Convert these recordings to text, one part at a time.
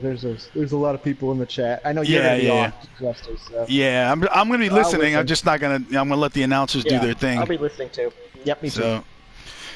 There's a lot of people in the chat. I know you're Yeah, gonna be yeah. on, Justice. So. Yeah, I'm gonna be listening. listen. I'm just not gonna. I'm gonna let the announcers do their thing. I'll be listening too. Yep, me too.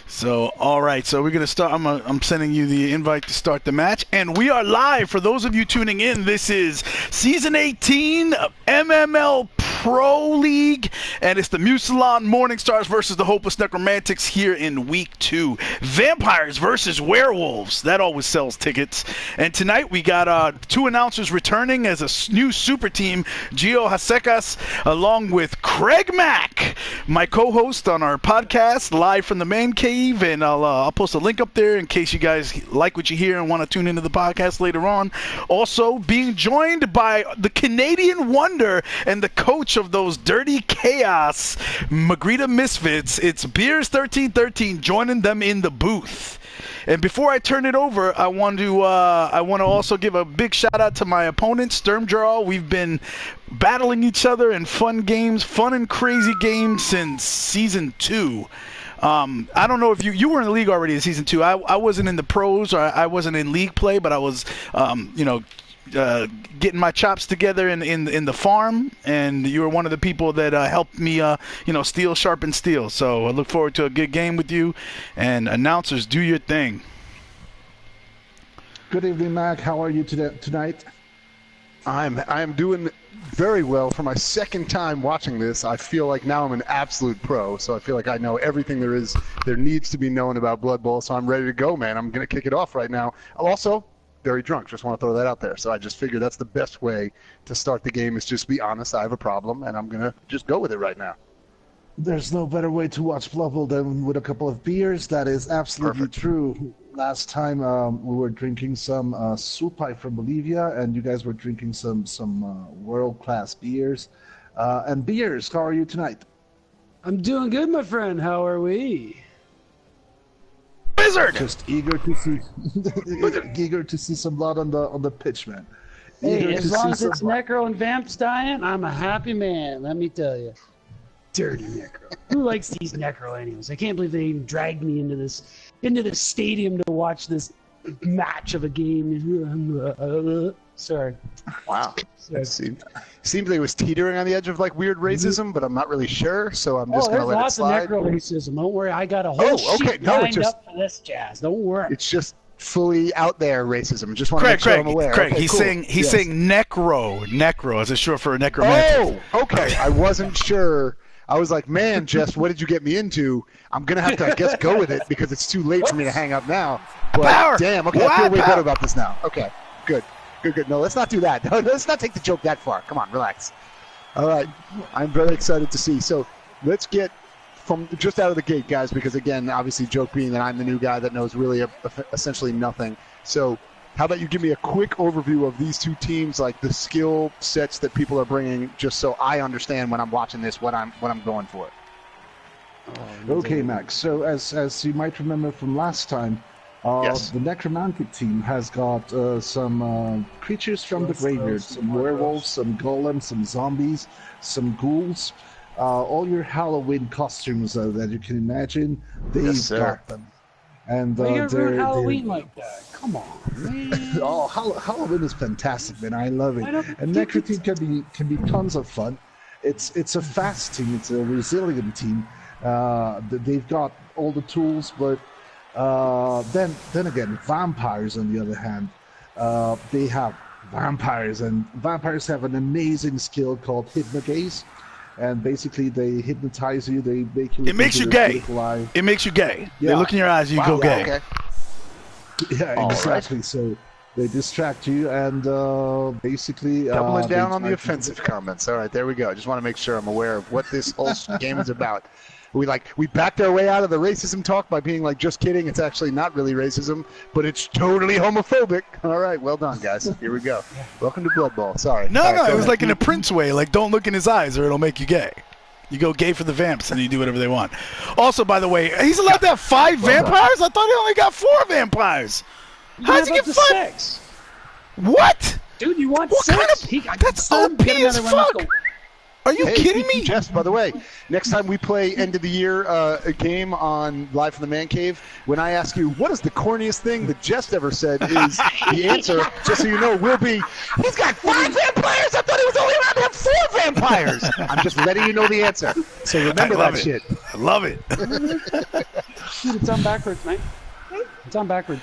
So, all right. So we're gonna start. I'm sending you the invite to start the match, and we are live. For those of you tuning in, this is Season 18 of MML Pro League, and it's the Mousillon Mourning Stars versus the Hopeless Necromantics here in Week 2. Vampires versus werewolves. That always sells tickets. And tonight we got two announcers returning as a new super team, GioHacekas, along with CraigMakk, my co-host on our podcast, live from the man cave. And I'll post a link up there in case you guys like what you hear and want to tune into the podcast later on. Also being joined by the Canadian wonder and the coach of those dirty chaos Magritta Misfits. It's Beers 1313 joining them in the booth. And before I turn it over, I want to also give a big shout out to my opponent, Sturmjarl. We've been battling each other in fun and crazy games since Season 2. I don't know if you were in the league already in Season 2. I wasn't in the pros, or I wasn't in league play, but I was, getting my chops together in the farm, and you were one of the people that helped me, steel sharpen steel. So I look forward to a good game with you, and announcers, do your thing. Good evening, Mac. How are you tonight? I'm doing very well. For my second time watching this, I feel like now I'm an absolute pro, so I feel like I know everything there needs to be known about Blood Bowl, so I'm ready to go, man. I'm going to kick it off right now. I'm also very drunk. Just want to throw that out there. So I just figured that's the best way to start the game, is just be honest. I have a problem, and I'm going to just go with it right now. There's no better way to watch Blood Bowl than with a couple of beers. That is absolutely true. Last time we were drinking some Supai from Bolivia, and you guys were drinking some world-class beers. And Beers, how are you tonight? I'm doing good, my friend. How are we? Wizard! Just eager to see some blood on the pitch, man. Hey, as long as it's Necro and Vamps dying, I'm a happy man, let me tell you. Dirty Necro. Who likes these Necro anyways? I can't believe they even dragged me into this stadium to watch this match of a game. Sorry. Wow. Seems like it was teetering on the edge of like weird racism, but I'm not really sure, so I'm just going to let it slide. There's lots of Necro racism. Don't worry, I got a whole sheet lined up for this jazz. Don't worry. It's just fully out there racism. Just want to make sure I'm aware. Craig, he's saying necro as a short for a necromantic. Oh, okay. I wasn't sure. I was like, man, Jess, what did you get me into? I'm going to have to, I guess, go with it because it's too late for me to hang up now. But damn, okay, I feel way better about this now. Okay, good. No, let's not do that. No, let's not take the joke that far. Come on, relax. All right, I'm very excited to see. So let's get from just out of the gate, guys, because, again, obviously joke being that I'm the new guy that knows really essentially nothing. So how about you give me a quick overview of these two teams, like the skill sets that people are bringing, just so I understand when I'm watching this what I'm going for. Okay, Max. So as you might remember from last time, the Necromantic team has got some creatures from the graveyard, some werewolves, some golems, some zombies, ghouls, ghouls. All your Halloween costumes that you can imagine, they've got them. And you're ruin Halloween like that. Come on, man. Oh, Halloween is fantastic, man. I love it. And Necro team can be tons of fun. It's a fast team. It's a resilient team. They've got all the tools, but then again, vampires on the other hand, they have vampires, and vampires have an amazing skill called Hypnogaze. And basically, they hypnotize you. They make you. It makes you gay. It makes you gay. Yeah. They look in your eyes, you go gay. Okay. Yeah, exactly. Right. So they distract you, and basically doubling down on the offensive comments. All right, there we go. I just want to make sure I'm aware of what this whole game is about. We backed our way out of the racism talk by being like, just kidding. It's actually not really racism, but it's totally homophobic. All right, well done, guys. Here we go. Welcome to Blood Bowl. Sorry. No, it was like in a Prince way. Like, don't look in his eyes or it'll make you gay. You go gay for the vamps and you do whatever they want. Also, by the way, he's allowed to have 5 vampires? I thought he only got 4 vampires. How does he get 5? 6. What? Dude, you want what 6? Kind of, that's OP as fuck. Are you kidding me? Jest, by the way, next time we play end of the year a game on Live from the Man Cave, when I ask you what is the corniest thing that Jest ever said, is the answer, just so you know, will be, he's got 5 vampires. I thought he was only allowed to have 4 vampires. I'm just letting you know the answer. So remember that shit. I love it. Dude, it's on backwards, man. It's on backwards.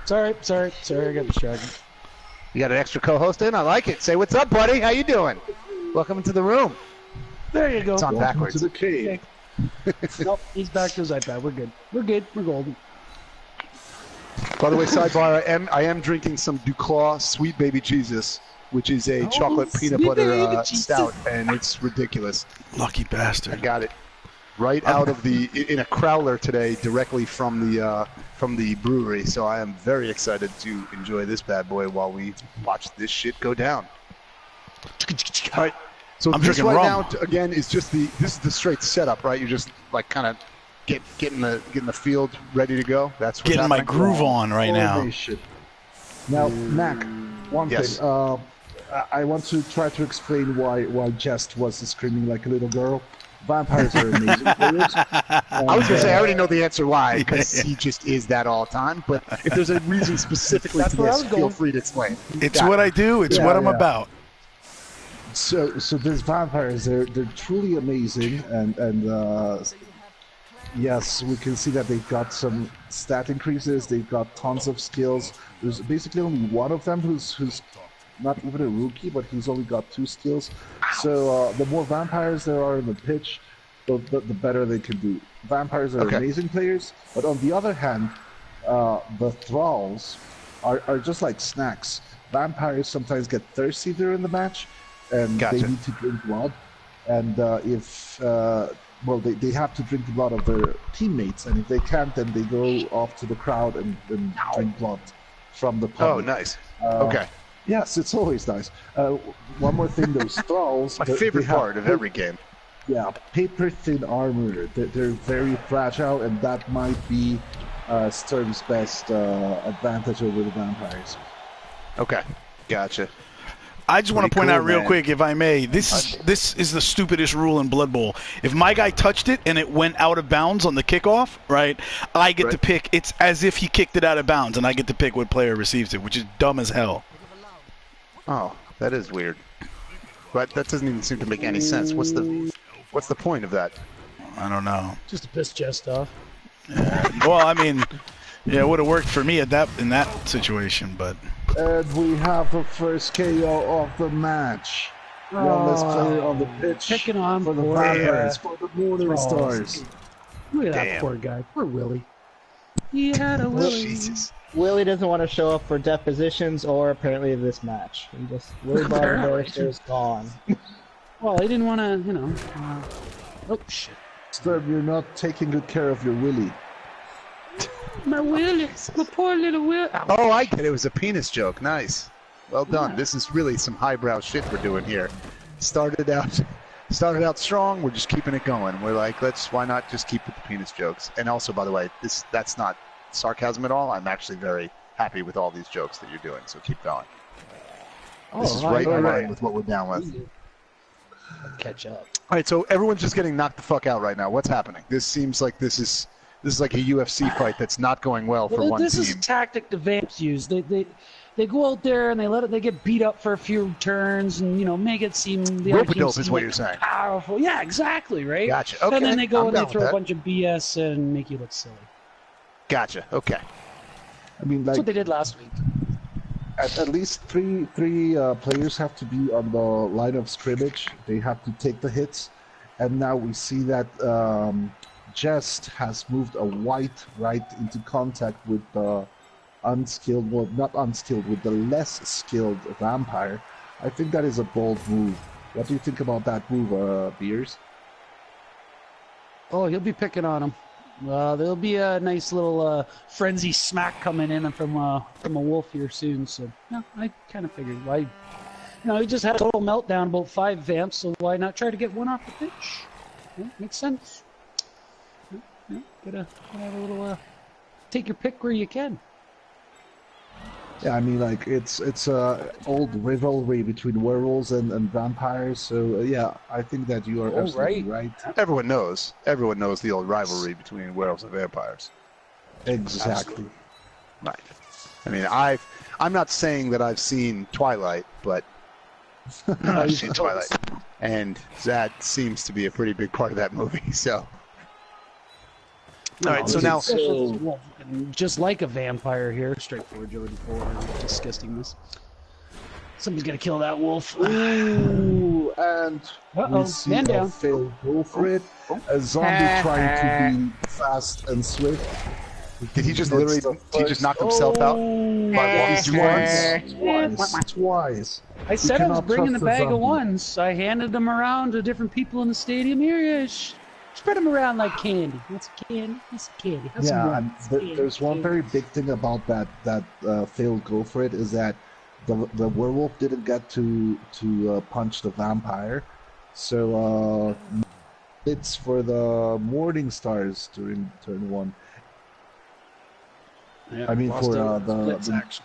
Sorry, I got distracted. You got an extra co-host in? I like it. Say what's up, buddy. How you doing? Welcome into the room. There you go. It's on Welcome backwards. to the cave. Nope, he's back to his iPad. We're good. We're golden. By the way, sidebar, I am drinking some Duclaw Sweet Baby Jesus, which is a chocolate peanut Sweet butter Baby Jesus. stout, and it's ridiculous. Lucky I bastard. got it right out of in a crowler today, directly from the brewery. So I am very excited to enjoy this bad boy while we watch this shit go down. All right. So I'm this drinking right rum. now, again, is just this is the straight setup, right? You're just like kind of getting the field ready to go. That's what's Getting my happening? groove on right now. Formation. Now, Mac, one Yes. thing. I want to try to explain why Jest was screaming like a little girl. Vampires are amazing players. I was going to say, I already know the answer why, because he just is that all the time. But if there's a reason specifically That's to where I this, was feel going. free to explain. It's what I do. It's Yeah, what I'm yeah. about. So these vampires, they're truly amazing, and yes, we can see that they've got some stat increases. They've got tons of skills. There's basically only one of them who's not even a rookie, but he's only got 2 skills. So the more vampires there are in the pitch, the better they can do. Vampires are amazing players, but on the other hand, the thralls are just like snacks. Vampires sometimes get thirsty during the match, and they need to drink blood. And they have to drink the blood of their teammates, and if they can't, then they go off to the crowd and drink blood from the public. Oh, nice. Okay. Yes, it's always nice. One more thing, those thralls. My favorite part of every game. Yeah, paper-thin armor. They're very fragile, and that might be Sturm's best advantage over the vampires. Okay, gotcha. I just want to point cool, out real man. quick, if I may, this is the stupidest rule in Blood Bowl. If my guy touched it and it went out of bounds on the kickoff, right, I get to pick. It's as if he kicked it out of bounds, and I get to pick what player receives it, which is dumb as hell. Oh, that is weird. But that doesn't even seem to make any sense. What's the point of that? I don't know. Just to piss Jest off. Well, I mean, yeah, it would have worked for me in that situation, but. And we have the first KO of the match. Youngest player on the pitch Picking on for the poor, Vampires, for the Mourning Stars. Look at that poor guy. Poor Willie. He had a Willie. Jesus. Willie doesn't want to show up for depositions or apparently this match. He just Willie Barber is gone. Well, he didn't want to, oh shit. Sturm, you're not taking good care of your Willie. My Willie, my poor little Willie. Oh, I get it. It was a penis joke. Nice. Well done. This is really some highbrow shit we're doing here. Started out strong. We're just keeping it going. We're like, why not just keep with the penis jokes? And also, by the way, that's not sarcasm at all. I'm actually very happy with all these jokes that you're doing. So keep going. This is right in line with what we're down with. Catch up. All right, so everyone's just getting knocked the fuck out right now. What's happening? This seems like this is like a UFC fight that's not going well for one this team. is a tactic the Vamps use. They go out there and they get beat up for a few turns and make it seem the other team rope-a-dope is what you're saying. Powerful. Yeah, exactly, right? Gotcha. Okay. And then they go and they down throw with a that. bunch of BS and make you look silly. Gotcha. Okay. I mean, That's like, what they did last week. at least three players have to be on the line of scrimmage. They have to take the hits, and now we see that Jest has moved a white right into contact with the unskilled, well, not unskilled, with the less skilled vampire. I think that is a bold move. What do you think about that move, Beers? Oh, he'll be picking on him. There'll be a nice little frenzy smack coming in from a wolf here soon. So, yeah, I kind of figured why. He just had a total meltdown about 5 vamps, so why not try to get one off the pitch? Yeah, makes sense. Gotta have a little take your pick where you can. Yeah, I mean, like it's a old rivalry between werewolves and vampires. So yeah, I think that you are absolutely right. Everyone knows the old rivalry between werewolves and vampires. Exactly. Absolutely. Right. I mean, I'm not saying that I've seen Twilight, but I've seen Twilight, and that seems to be a pretty big part of that movie. So. All right, so now, just like a vampire here, straightforward Jordan 4, disgustingness. Somebody's gonna kill that wolf. Ooh, and we see man a down. failed go for it. A zombie trying to be fast and swift. Did he just literally? Did he just knock himself out? Twice. I said I was bringing a bag of ones. I handed them around to different people in the stadium area. Spread them around like candy. What's candy? It's candy. Yeah, and there's one very big thing about that failed go for it is that the werewolf didn't get to punch the vampire, so it's for the Mourning stars during turn 1. Yeah, I mean for the action.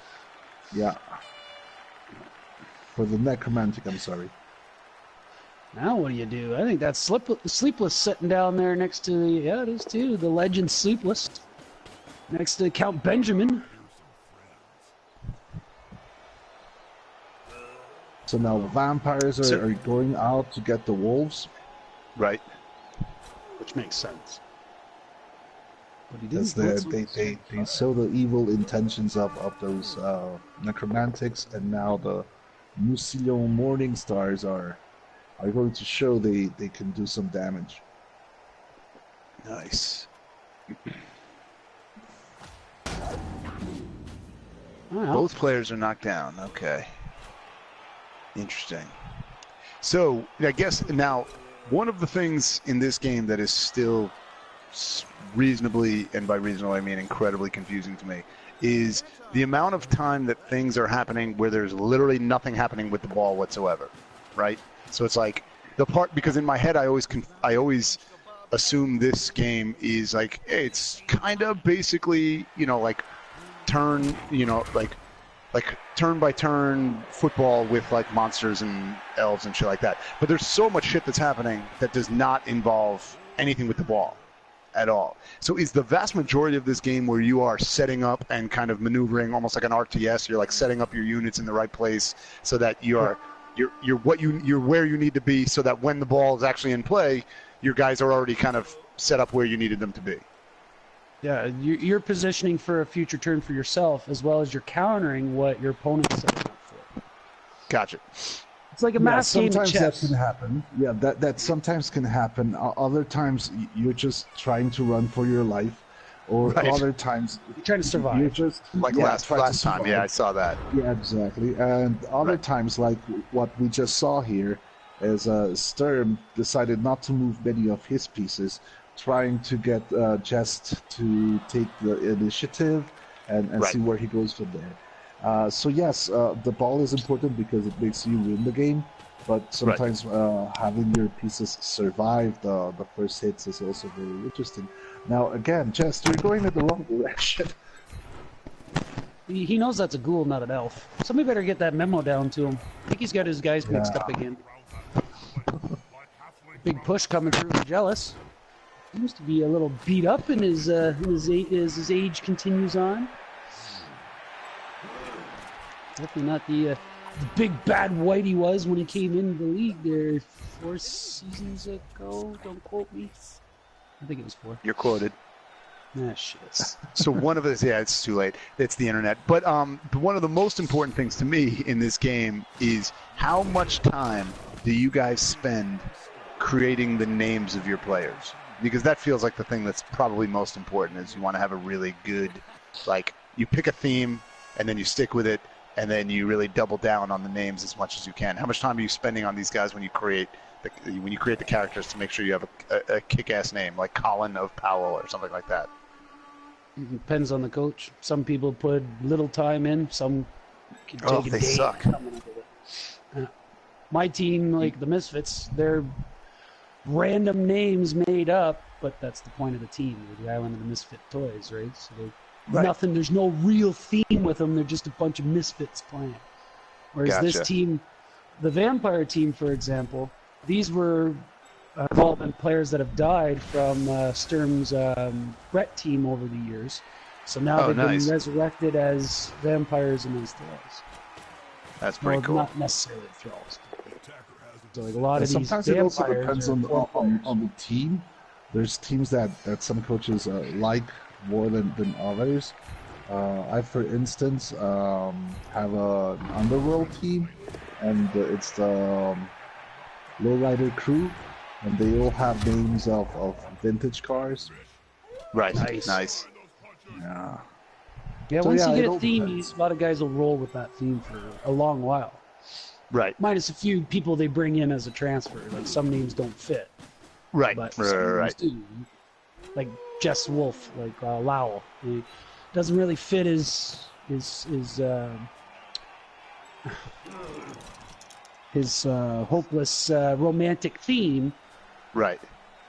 Yeah, for the necromantic. I'm sorry. Now what do? I think that's Sleepless sitting down there next to the... Yeah, it is too. The legend Sleepless. Next to Count Benjamin. So now vampires are going out to get the wolves. Right. Which makes sense. But he Because didn't they show the evil intentions of those necromantics, and now the Mousillon Mourning stars are going to show they can do some damage. Nice. Both players are knocked down. Okay. Interesting. So, I guess now, one of the things in this game that is still reasonably, and by reasonable I mean incredibly confusing to me, is the amount of time that things are happening where there's literally nothing happening with the ball whatsoever, right? So it's like the part, because in my head I always assume this game is like, hey, it's kind of basically, like turn by turn football with like monsters and elves and shit like that. But there's so much shit that's happening that does not involve anything with the ball at all. So is the vast majority of this game where you are setting up and kind of maneuvering almost like an RTS? You're like setting up your units in the right place so that you're where you need to be, so that when the ball is actually in play, your guys are already kind of set up where you needed them to be. Yeah, you're positioning for a future turn for yourself, as well as you're countering what your opponent's setting up for. Gotcha. It's like a mass game of sometimes chess. that can happen. Yeah, that sometimes can happen. Other times you're just trying to run for your life, or other times you're trying to survive. You're just last time. Yeah, I saw that. Yeah, exactly. And other times, like what we just saw here, is Sturm decided not to move many of his pieces, trying to get Jest to take the initiative and see where he goes from there. So yes, the ball is important because it makes you win the game, but sometimes having your pieces survive the first hits is also very interesting. Now again, Jest, you're going in the wrong direction. He knows that's a ghoul, not an elf. Somebody better get that memo down to him. I think he's got his guys mixed up again. Big push coming through from Jealous. Seems to be a little beat up in his age continues on. Definitely not the big bad white he was when he came into the league there 4 seasons ago. Don't quote me. I think it was 4. You're quoted. Ah, shit. So one of the it's too late. It's the internet. But one of the most important things to me in this game is how much time do you guys spend creating the names of your players? Because that feels like the thing that's probably most important. Is you want to have a really good, like, you pick a theme and then you stick with it, and then you really double down on the names as much as you can. How much time are you spending on these guys when you create the characters to make sure you have a kick-ass name like Colin of Powell or something like that? It depends on the coach. Some people put little time in. Some can take a day. Suck. My team, like the Misfits, they're random names made up, but that's the point of the team. We're the island of the misfit toys, right? So nothing. There's no real theme with them. They're just a bunch of misfits playing. Whereas this team, the vampire team, for example, these were all been players that have died from Sturm's Brett team over the years. So now they've been resurrected as vampires and as thralls. That's pretty cool. Not necessarily thralls. So like a lot of sometimes these it also vampires depends on the team. There's teams that some coaches like more than others. I, for instance, have an underworld team, and it's the lowrider crew, and they all have names of vintage cars. Right. Nice. Yeah. Yeah, once you get a theme, a lot of guys will roll with that theme for a long while. Right. Minus a few people they bring in as a transfer. Like some names don't fit. Right. But some names do. Like Jess Wolf, like Lowell. He doesn't really fit his hopeless romantic theme. Right.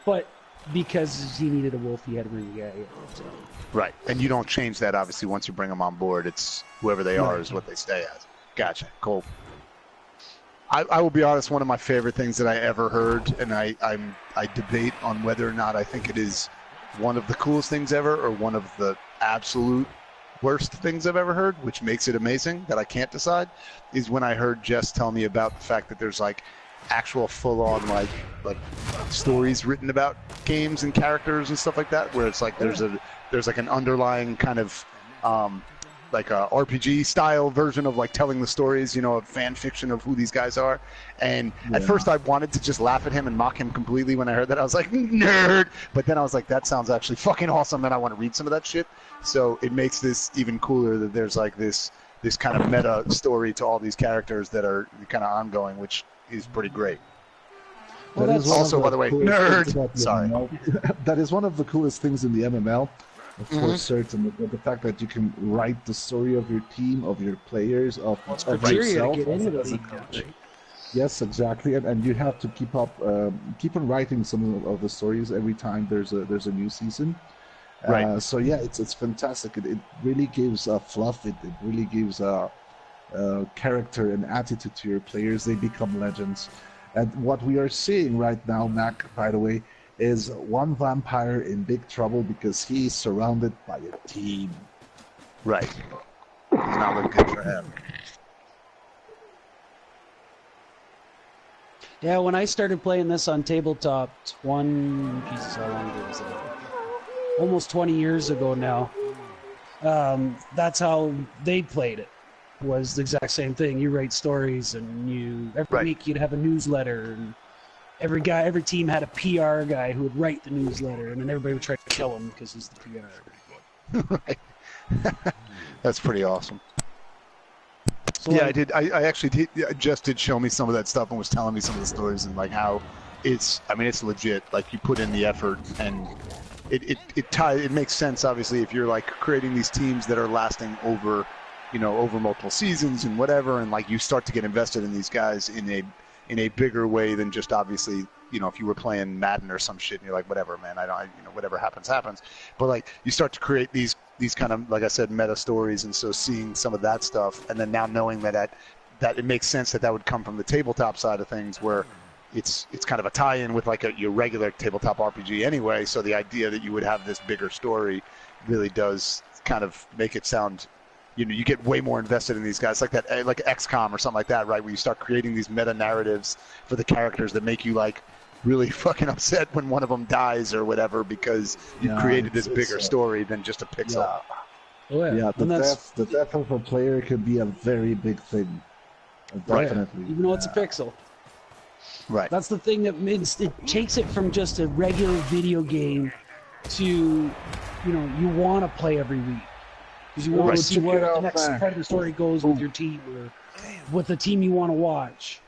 But because he needed a wolf, he had to bring the guy in. So. Right. And you don't change that, obviously, once you bring them on board. It's whoever they are is what they stay as. Gotcha. Cool. I will be honest, one of my favorite things that I ever heard, and I debate on whether or not I think it is one of the coolest things ever or one of the absolute worst things I've ever heard, which makes it amazing that I can't decide, is when I heard Jess tell me about the fact that there's like actual full-on like stories written about games and characters and stuff like that, where it's like there's like an underlying kind of like a RPG style version of like telling the stories, you know, of fan fiction of who these guys are. And at first I wanted to just laugh at him and mock him completely when I heard that. I was like, nerd! But then I was like, that sounds actually fucking awesome, and I want to read some of that shit. So it makes this even cooler that there's like this kind of meta story to all these characters that are kind of ongoing, which is pretty great. Well, that is also, by the way, nerd! Sorry. That is one of the coolest things in the MML. For certain, the fact that you can write the story of your team, of your players, of yourself as a coach. Yes, exactly, and you have to keep on writing some of the stories every time there's a new season. Right. So yeah, it's fantastic. It really gives fluff. It really gives character and attitude to your players. They become legends. And what we are seeing right now, Mac, by the way, is one vampire in big trouble because he's surrounded by a team. Right. It's not looking good for him. Yeah, when I started playing this on tabletop, how long ago was it? Almost 20 years ago now. That's how they played it. Was the exact same thing. You write stories, and every week you'd have a newsletter, and every team had a PR guy who would write the newsletter, and then everybody would try to kill him because he's the PR. Right. That's pretty awesome. So yeah, I actually just did show me some of that stuff and was telling me some of the stories and like how it's legit. Like you put in the effort, and it makes sense. Obviously, if you're like creating these teams that are lasting over multiple seasons and whatever, and like you start to get invested in these guys in a bigger way than just obviously, if you were playing Madden or some shit and you're like, whatever, man, whatever happens. But like you start to create these kind of, like I said, meta stories. And so seeing some of that stuff and then now knowing that it makes sense that would come from the tabletop side of things where it's kind of a tie-in with like your regular tabletop RPG anyway. So the idea that you would have this bigger story really does kind of make it sound, you get way more invested in these guys, like that, like XCOM or something like that, right? Where you start creating these meta narratives for the characters that make you like really fucking upset when one of them dies or whatever because you created this bigger story than just a pixel. Yeah, the death of a player could be a very big thing. Definitely. Even though it's a pixel. Right. That's the thing that it takes it from just a regular video game to, you want to play every week. Because you want to see where the next part of the story goes with your team or with the team you want to watch.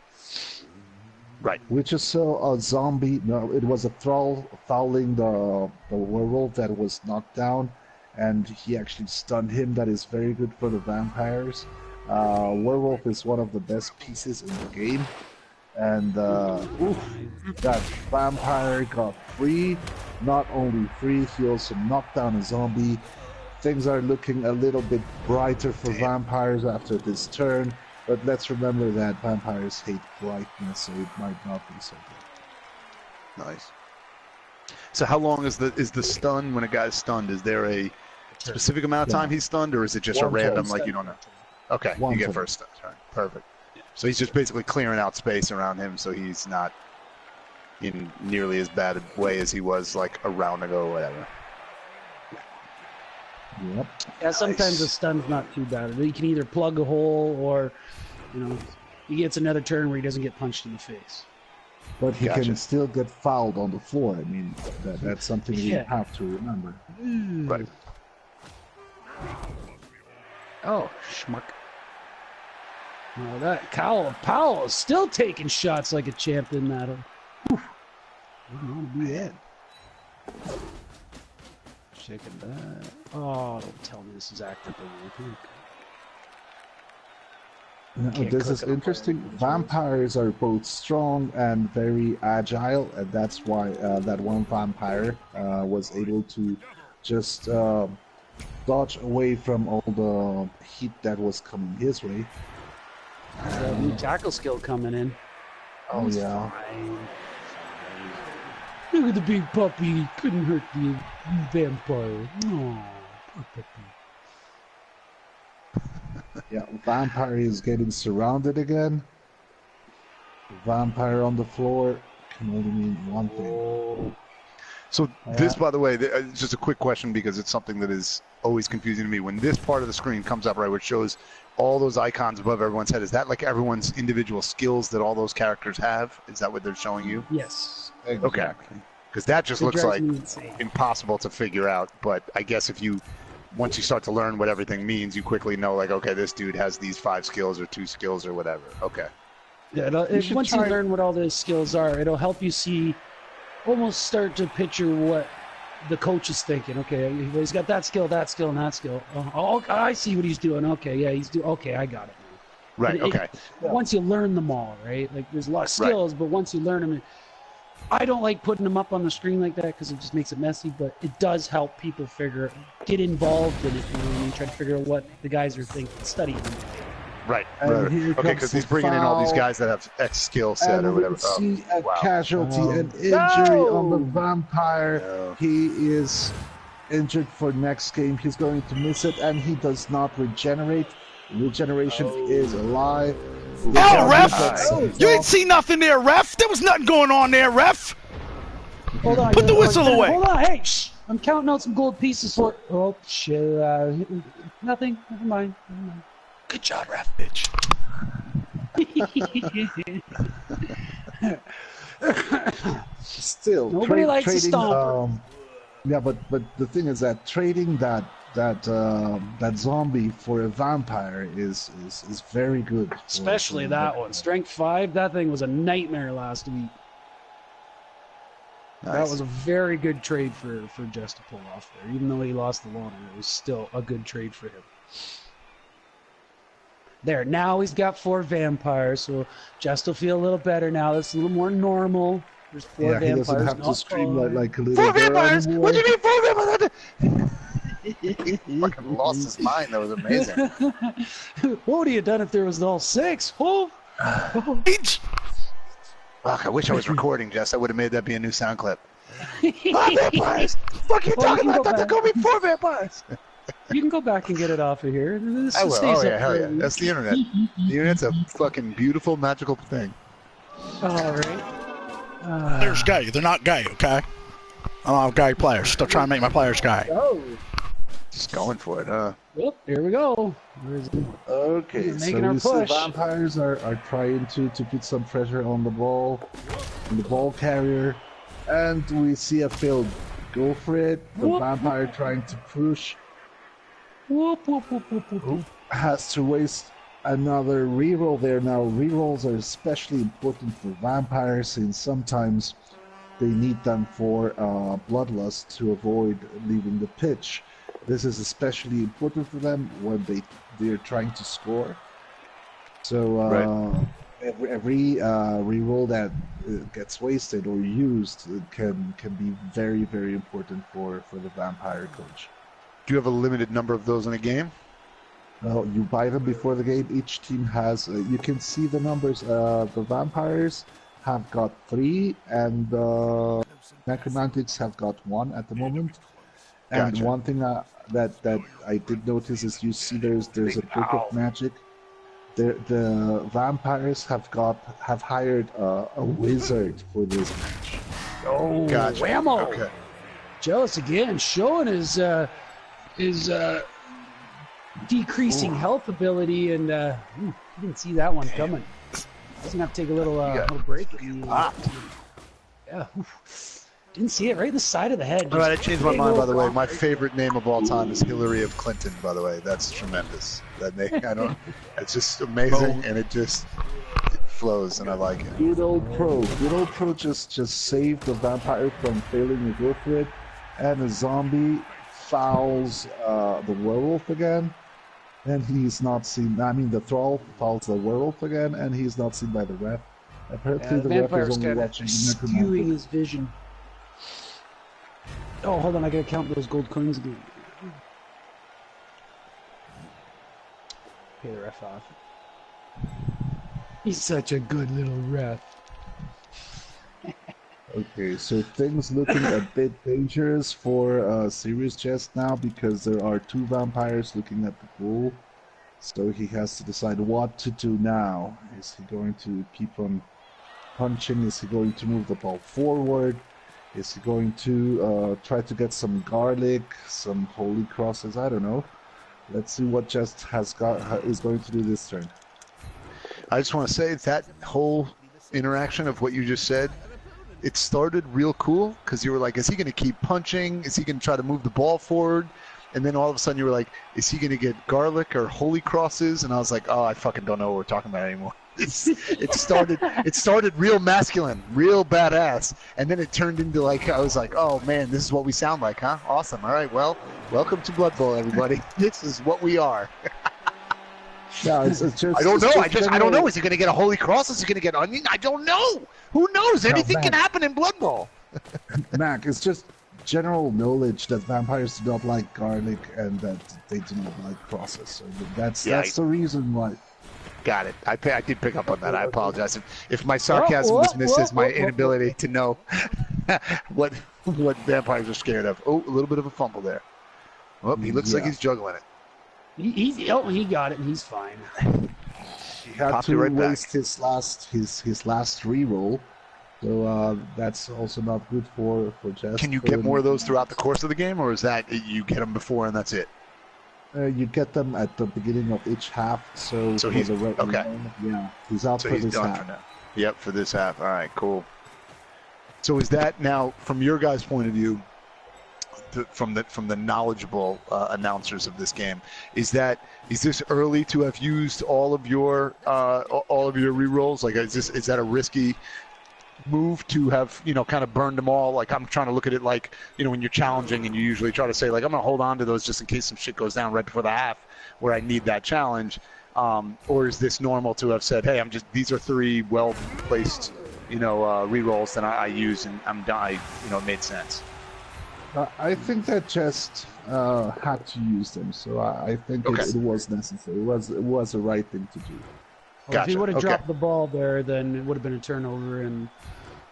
Right. We just saw a zombie. No, it was a thrall fouling the werewolf that was knocked down, and he actually stunned him. That is very good for the vampires. Werewolf is one of the best pieces in the game. And that vampire got free. Not only free, he also knocked down a zombie. things are looking a little bit brighter for vampires after this turn. But let's remember that vampires hate brightness, so it might not be so good. Nice. So how long is the stun when a guy's stunned? Is there a specific amount of time he's stunned, or is it just a random, like you don't know? Okay, you get first stun. Right. Perfect. So he's just basically clearing out space around him, so he's not in nearly as bad a way as he was like a round ago or whatever. Yep. Yeah, sometimes a stun's not too bad. He can either plug a hole or, he gets another turn where he doesn't get punched in the face. But he can still get fouled on the floor. I mean, that's something you have to remember. Right. Oh, schmuck. Oh, that Powell is still taking shots like a champ in that. Wouldn't want to be that. Checking that. Oh, don't tell me this is active. This is interesting. Vampires are both strong and very agile, and that's why that one vampire was able to just dodge away from all the heat that was coming his way. New tackle skill coming in. Oh, yeah. Fine. Look at the big puppy. Couldn't hurt the vampire. Oh, poor puppy. Yeah, vampire is getting surrounded again. Vampire on the floor can only mean one thing. So this, by the way, just a quick question because it's something that is always confusing to me. When this part of the screen comes up, right, which shows all those icons above everyone's head, is that like everyone's individual skills that all those characters have? Is that what they're showing you? Yes. Exactly. Okay. Because that just looks like impossible to figure out. But I guess if you, once you start to learn what everything means, you quickly know, like, okay, this dude has these 5 skills or 2 skills or whatever. Okay. Yeah, once you learn what all those skills are, it'll help you see, almost start to picture what the coach is thinking. Okay, he's got that skill, and that skill. Oh, I see what he's doing. Okay, yeah, okay, I got it. Right, okay. Once you learn them all, right? Like, there's a lot of skills, but once you learn them, I don't like putting them up on the screen like that because it just makes it messy, but it does help people get involved in it, when you try to figure out what the guys are thinking, studying. Right. Okay, because he's bringing in all these guys that have X skill set or whatever. See a casualty, an injury on the vampire. No. He is injured for next game. He's going to miss it, and he does not regenerate. Regeneration is a lie. Oh, ref! You didn't see nothing there, ref! There was nothing going on there, ref! Hold on. Put the whistle away! Hold on, hey! Shh! I'm counting out some gold pieces for... Oh, shit. Nothing. Never mind. Good job, ref, bitch. Still, nobody likes trading, to stomp. Yeah, but the thing is that trading that zombie for a vampire is very good. Especially that one. Strength 5, that thing was a nightmare last week. Nice. That was a very good trade for Jess to pull off there. Even though he lost the Lana, it was still a good trade for him. There, now he's got 4 vampires, so Jess will feel a little better now. That's a little more normal. There's 4 vampires. He doesn't have to scream like a little 4 vampires! What do you mean 4 vampires? He fucking lost his mind. That was amazing. What would he have done if there was all 6? Oh. Fuck, I wish I was recording, Jess. I would have made that be a new sound clip. 5 vampires! Fuck you talking about? That there could be 4 vampires! You can go back and get it off of here. I will. Oh, yeah, hell yeah. That's the internet. The internet's a fucking beautiful, magical thing. All right. Players gay. They're not gay, okay? I don't have gay players. Still trying to make my players gay. Oh. Just going for it, huh? Yep, here we go. Okay, so our push. The vampires are trying to put some pressure on the ball carrier, and we see a failed go for it. The vampire trying to push. Has to waste another reroll there. Now, rerolls are especially important for vampires, since sometimes they need them for bloodlust to avoid leaving the pitch. This is especially important for them when they're trying to score. So every reroll that gets wasted or used can be very, very important for the vampire coach. Do you have a limited number of those in a game? Well, you buy them before the game. Each team has. You can see the numbers. The vampires have got 3, and the necromantics have got 1 at the moment. And Gotcha. one thing that I did notice is you see there's a book of magic. The vampires have hired a wizard for this match. Oh, Gotcha. whammo! Okay. Jealous again, showing his decreasing health ability, and you didn't see that one coming. He's gonna have to take a little break. Yeah, didn't see it right in the side of the head. All right, I changed my mind. By the way, my favorite name of all time is Hillary of Clinton. By the way, that's tremendous. That name, I don't. It's just amazing, and it flows, and I like it. Good old pro just saved the vampire from failing to go for it, and the zombie fouls the werewolf again, and he's not seen. I mean, the thrall fouls the werewolf again, and he's not seen by the ref. Apparently, the ref is only watching the skewing his vision. Oh, hold on, I gotta count those gold coins again. Pay the ref off. He's such a good little ref. Okay, so things looking a bit dangerous for Serious Jest now, because there are 2 vampires looking at the goal. So he has to decide what to do now. Is he going to keep on punching? Is he going to move the ball forward? Is he going to try to get some garlic, some holy crosses? I don't know. Let's see what Jest is going to do this turn. I just want to say that whole interaction of what you just said, it started real cool because you were like, is he going to keep punching? Is he going to try to move the ball forward? And then all of a sudden you were like, is he going to get garlic or holy crosses? And I was like, oh, I fucking don't know what we're talking about anymore. It started real masculine, real badass, and then it turned into like, I was like, oh man, this is what we sound like, huh? Awesome. All right, well, welcome to Blood Bowl, everybody. This is what we are. Yeah, it's just. I don't know. I don't know. Is he going to get a holy cross? Is he going to get onion? I don't know. Who knows? Anything can happen in Blood Bowl. Mac, it's just general knowledge that vampires do not like garlic and that they do not like crosses. So that's the reason why. Got it. I did pick up on that. I apologize if my sarcasm dismisses my inability to know what vampires are scared of. Oh, a little bit of a fumble there. Well, he looks like he's juggling it. He got it, and he's fine. He had to waste his last reroll, so that's also not good for Jest. Can you get more of those throughout the course of the game, or is that you get them before and that's it? You get them at the beginning of each half. So he's okay. Yeah, he's out for this half. For now. Yep, for this half. All right, cool. So is that now, from your guys' point of view, from the knowledgeable announcers of this game, is this early to have used all of your rerolls? Like, is that a risky move to have kind of burned them all? Like, I'm trying to look at it like when you're challenging and you usually try to say like, I'm gonna hold on to those just in case some shit goes down right before the half where I need that challenge, or is this normal to have said, hey, these are 3 well placed rerolls that I use and I'm done? It made sense. I think that Jest had to use them, so I think it was necessary. It was the right thing to do. Well, if he would have dropped the ball there, then it would have been a turnover, and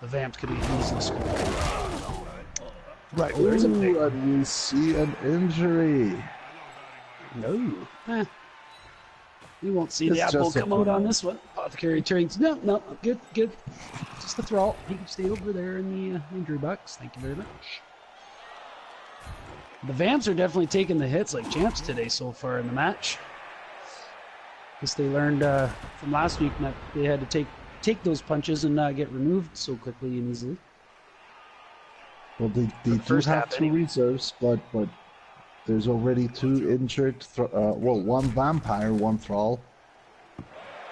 the Vamps could have easily scored. Right. Ooh, and we see an injury. No. You won't see the apple come out on this one. Apothecary turns. No, good. Just the thrall. He can stay over there in the injury box. Thank you very much. The Vamps are definitely taking the hits like champs today so far in the match. Guess they learned from last week that they had to take those punches and not get removed so quickly and easily. Well, they do have 2 reserves, but there's already 2 injured. 1 vampire, 1 thrall.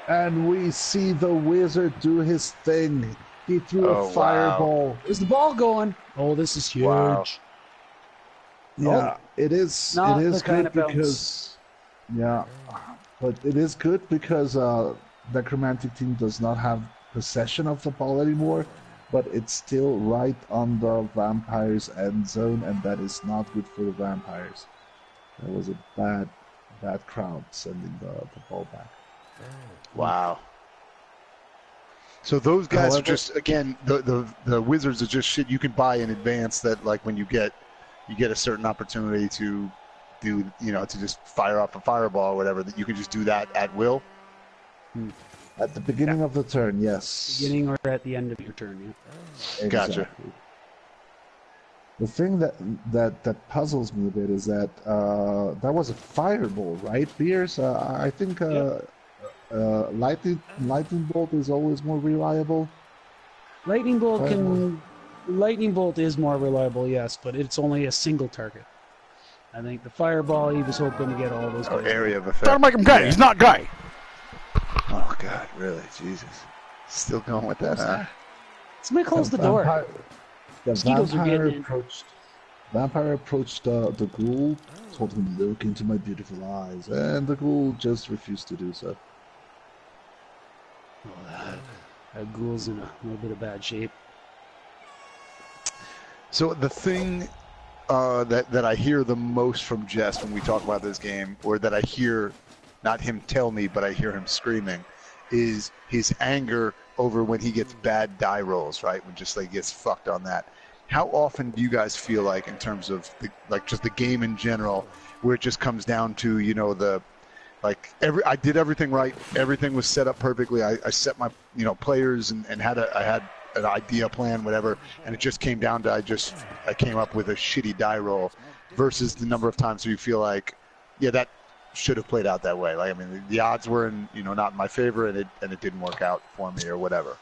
And we see the wizard do his thing. He threw a fireball. Wow. Where's the ball going? Oh, this is huge. Wow. Yeah, it is. It is good because. Yeah, but it is good because the Necromantic team does not have possession of the ball anymore, but it's still right on the vampires' end zone, and that is not good for the vampires. That was a bad crowd sending the ball back. Wow. So those guys However, are just, again, the Wizards are just shit you can buy in advance that, like, when you get a certain opportunity to do, to just fire off a fireball or whatever, that you can just do that at will? At the beginning of the turn, yes. Beginning or at the end of your turn, yeah. Exactly. Gotcha. The thing that puzzles me a bit is that that was a fireball, right, Beers? I think lightning bolt is always more reliable. Lightning bolt is more reliable, yes, but it's only a single target. I think the fireball, he was hoping to get all those guys. Area of effect. Don't make him gay. He's not gay. Oh, God, really? Jesus. Still going with that, huh? Somebody close the door. The Mosquitoes are vampire getting in. Vampire approached the ghoul, told him, "Look into my beautiful eyes," and the ghoul just refused to do so. Oh, that ghoul's in a little bit of bad shape. So the thing that I hear the most from Jess when we talk about this game, or that I hear, not him tell me, but I hear him screaming, is his anger over when he gets bad die rolls, right? When just like gets fucked on that. How often do you guys feel like, in terms of just the game in general, where it just comes down to, I did everything right, everything was set up perfectly, I set my players and I had an idea plan, whatever, and it just came down to I came up with a shitty die roll, versus the number of times where you feel like, yeah, that should have played out that way. Like, I mean, the odds were not in my favor, and it didn't work out for me, or whatever.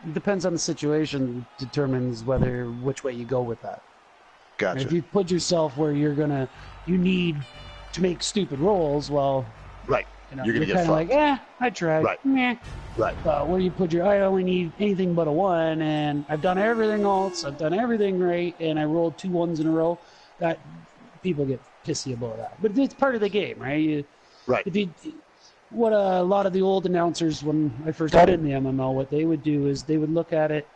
It depends on the situation, determines which way you go with that. Gotcha. If you put yourself where you need to make stupid rolls, well, right, you're gonna get kind of like, I tried. Right. Meh. Right. Where you put I only need anything but a 1, and I've done everything else, I've done everything right, and I rolled 2 1s in a row. That people get pissy about that, but it's part of the game, right? Right. What a lot of the old announcers, when I first got in the MML, what they would do is they would look at it,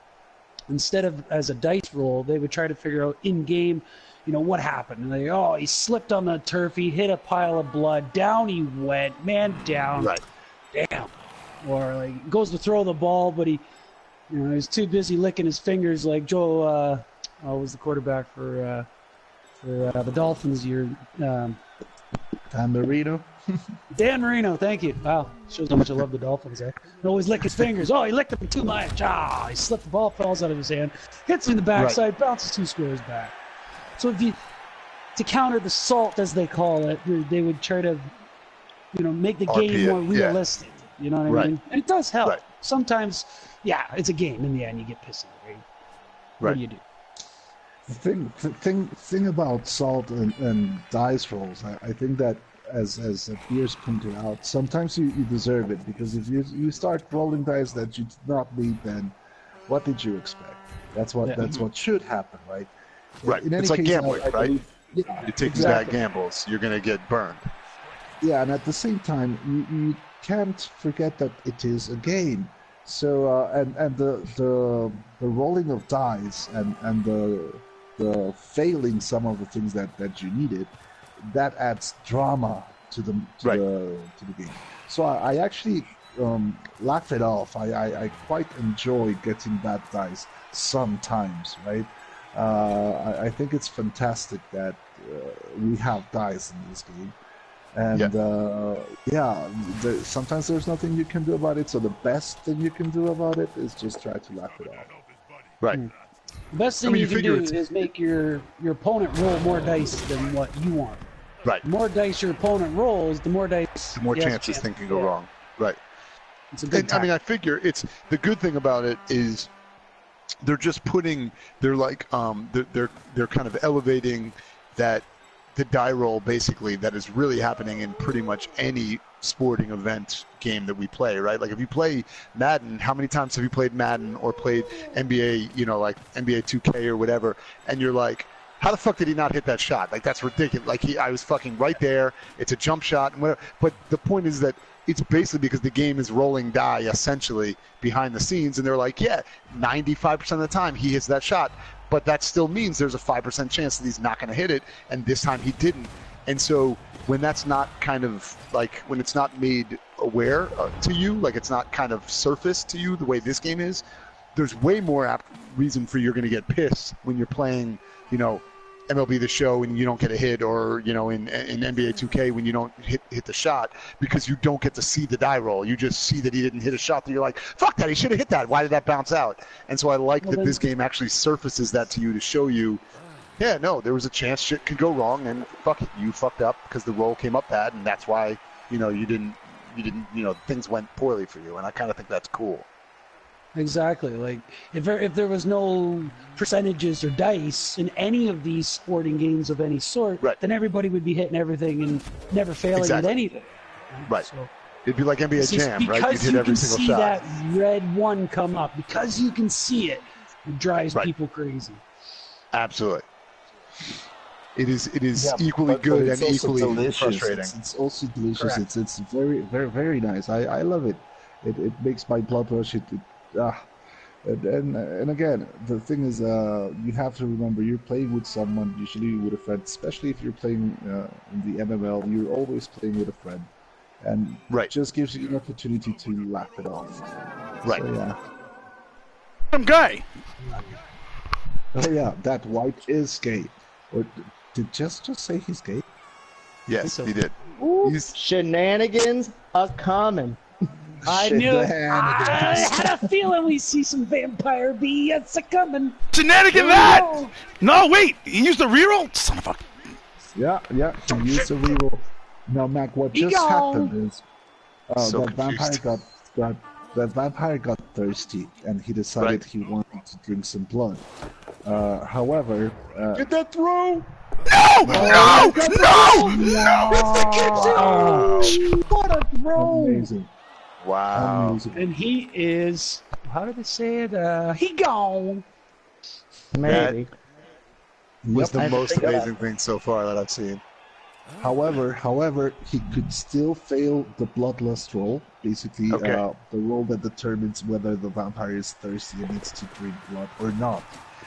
instead of as a dice roll, they would try to figure out in game, what happened. And they, he slipped on the turf, he hit a pile of blood, down he went, man down, right, damn. Or like goes to throw the ball, but he was too busy licking his fingers, like Joe was the quarterback for the Dolphins. Dan Marino. Dan Marino, thank you. Wow, shows how much I love the Dolphins. He always lick his fingers. Oh, he licked them too much. He slipped the ball, falls out of his hand, hits in the backside, bounces 2 squares back. So to counter the salt, as they call it, they would try to, make the game more realistic. You know what I mean? And it does help. Right. Sometimes, it's a game. In the end, you get pissy, right? What do you do? The thing about salt and dice rolls, I think that, as Beers pointed out, sometimes you deserve it, because if you start rolling dice that you did not need, then what did you expect? That's what should happen, right? Right. In any it's like case, gambling, I right? believe, you take bad gambles, you're gonna get burned. Yeah, and at the same time, you can't forget that it is a game. So and the rolling of dice and the failing some of the things that you needed, that adds drama to the game. So I actually laugh it off. I quite enjoy getting bad dice sometimes, right? I think it's fantastic that we have dice in this game. And sometimes there's nothing you can do about it, so the best thing you can do about it is just try to laugh it off. Right. The best thing you can do is make your opponent roll more dice than what you want. Right. The more dice your opponent rolls, the more dice... The more chances things can go wrong. Right. It's a good I figure the good thing about it is they're just they're kind of elevating the die roll, basically, that is really happening in pretty much any sporting event game that we play, right? Like, if you play Madden, how many times have you played Madden or played NBA, like NBA 2K or whatever, and you're like, how the fuck did he not hit that shot? Like, that's ridiculous. Like, I was fucking right there. It's a jump shot and whatever. But the point is that it's basically because the game is rolling die, essentially, behind the scenes, and they're like, 95% of the time he hits that shot. but that still means there's a 5% chance that he's not going to hit it, and this time he didn't. And so when that's not kind of like, when it's not made aware to you, like it's not kind of surfaced to you the way this game is, there's way more apt reason for you're going to get pissed when you're playing, you know, MLB The Show and you don't get a hit, or, you know, in NBA 2K when you don't hit the shot, because you don't get to see the die roll. You just see that he didn't hit a shot that you're like, fuck that, he should have hit that. Why did that bounce out? And so I like that this game actually surfaces that to you to show you, yeah, no, there was a chance shit could go wrong, and fuck it, you fucked up because the roll came up bad, and that's why, you know, you didn't, you know, things went poorly for you. And I kind of think that's cool. Exactly. Like, if there was no percentages or dice in any of these sporting games of any sort, then everybody would be hitting everything and never failing at anything. Right. So, it'd be like NBA Jam, right? You'd hit every single shot. Because you can see that red one come up, because you can see it, it drives people crazy. Absolutely. It is equally good and equally delicious. frustrating. It's also delicious. It's very, very, very nice. I love it. It makes my blood rush. And again, the thing is, you have to remember, you're playing with someone, usually with a friend, especially if you're playing in the MML, you're always playing with a friend. And it just gives you an opportunity to laugh it off. Right. So, yeah. Some guy. Oh yeah, that white is gay. Or did just say he's gay? Yes, he did. Ooh, shenanigans are coming. I knew it. I had a feeling we see some vampire BS coming. Shenanigan that! No, wait! He used the reroll? Son of a... Yeah, he used the reroll. Now, Mac, what just happened is that vampire got thirsty, and he decided he wanted to drink some blood. However... Get that throw! No! What a throw! Amazing. Wow. Amazing. And he is, how did they say it? He gone. Maybe. Was the most amazing thing so far that I've seen. However, he could still fail the bloodlust roll. Basically, the roll that determines whether the vampire is thirsty and needs to drink blood or not.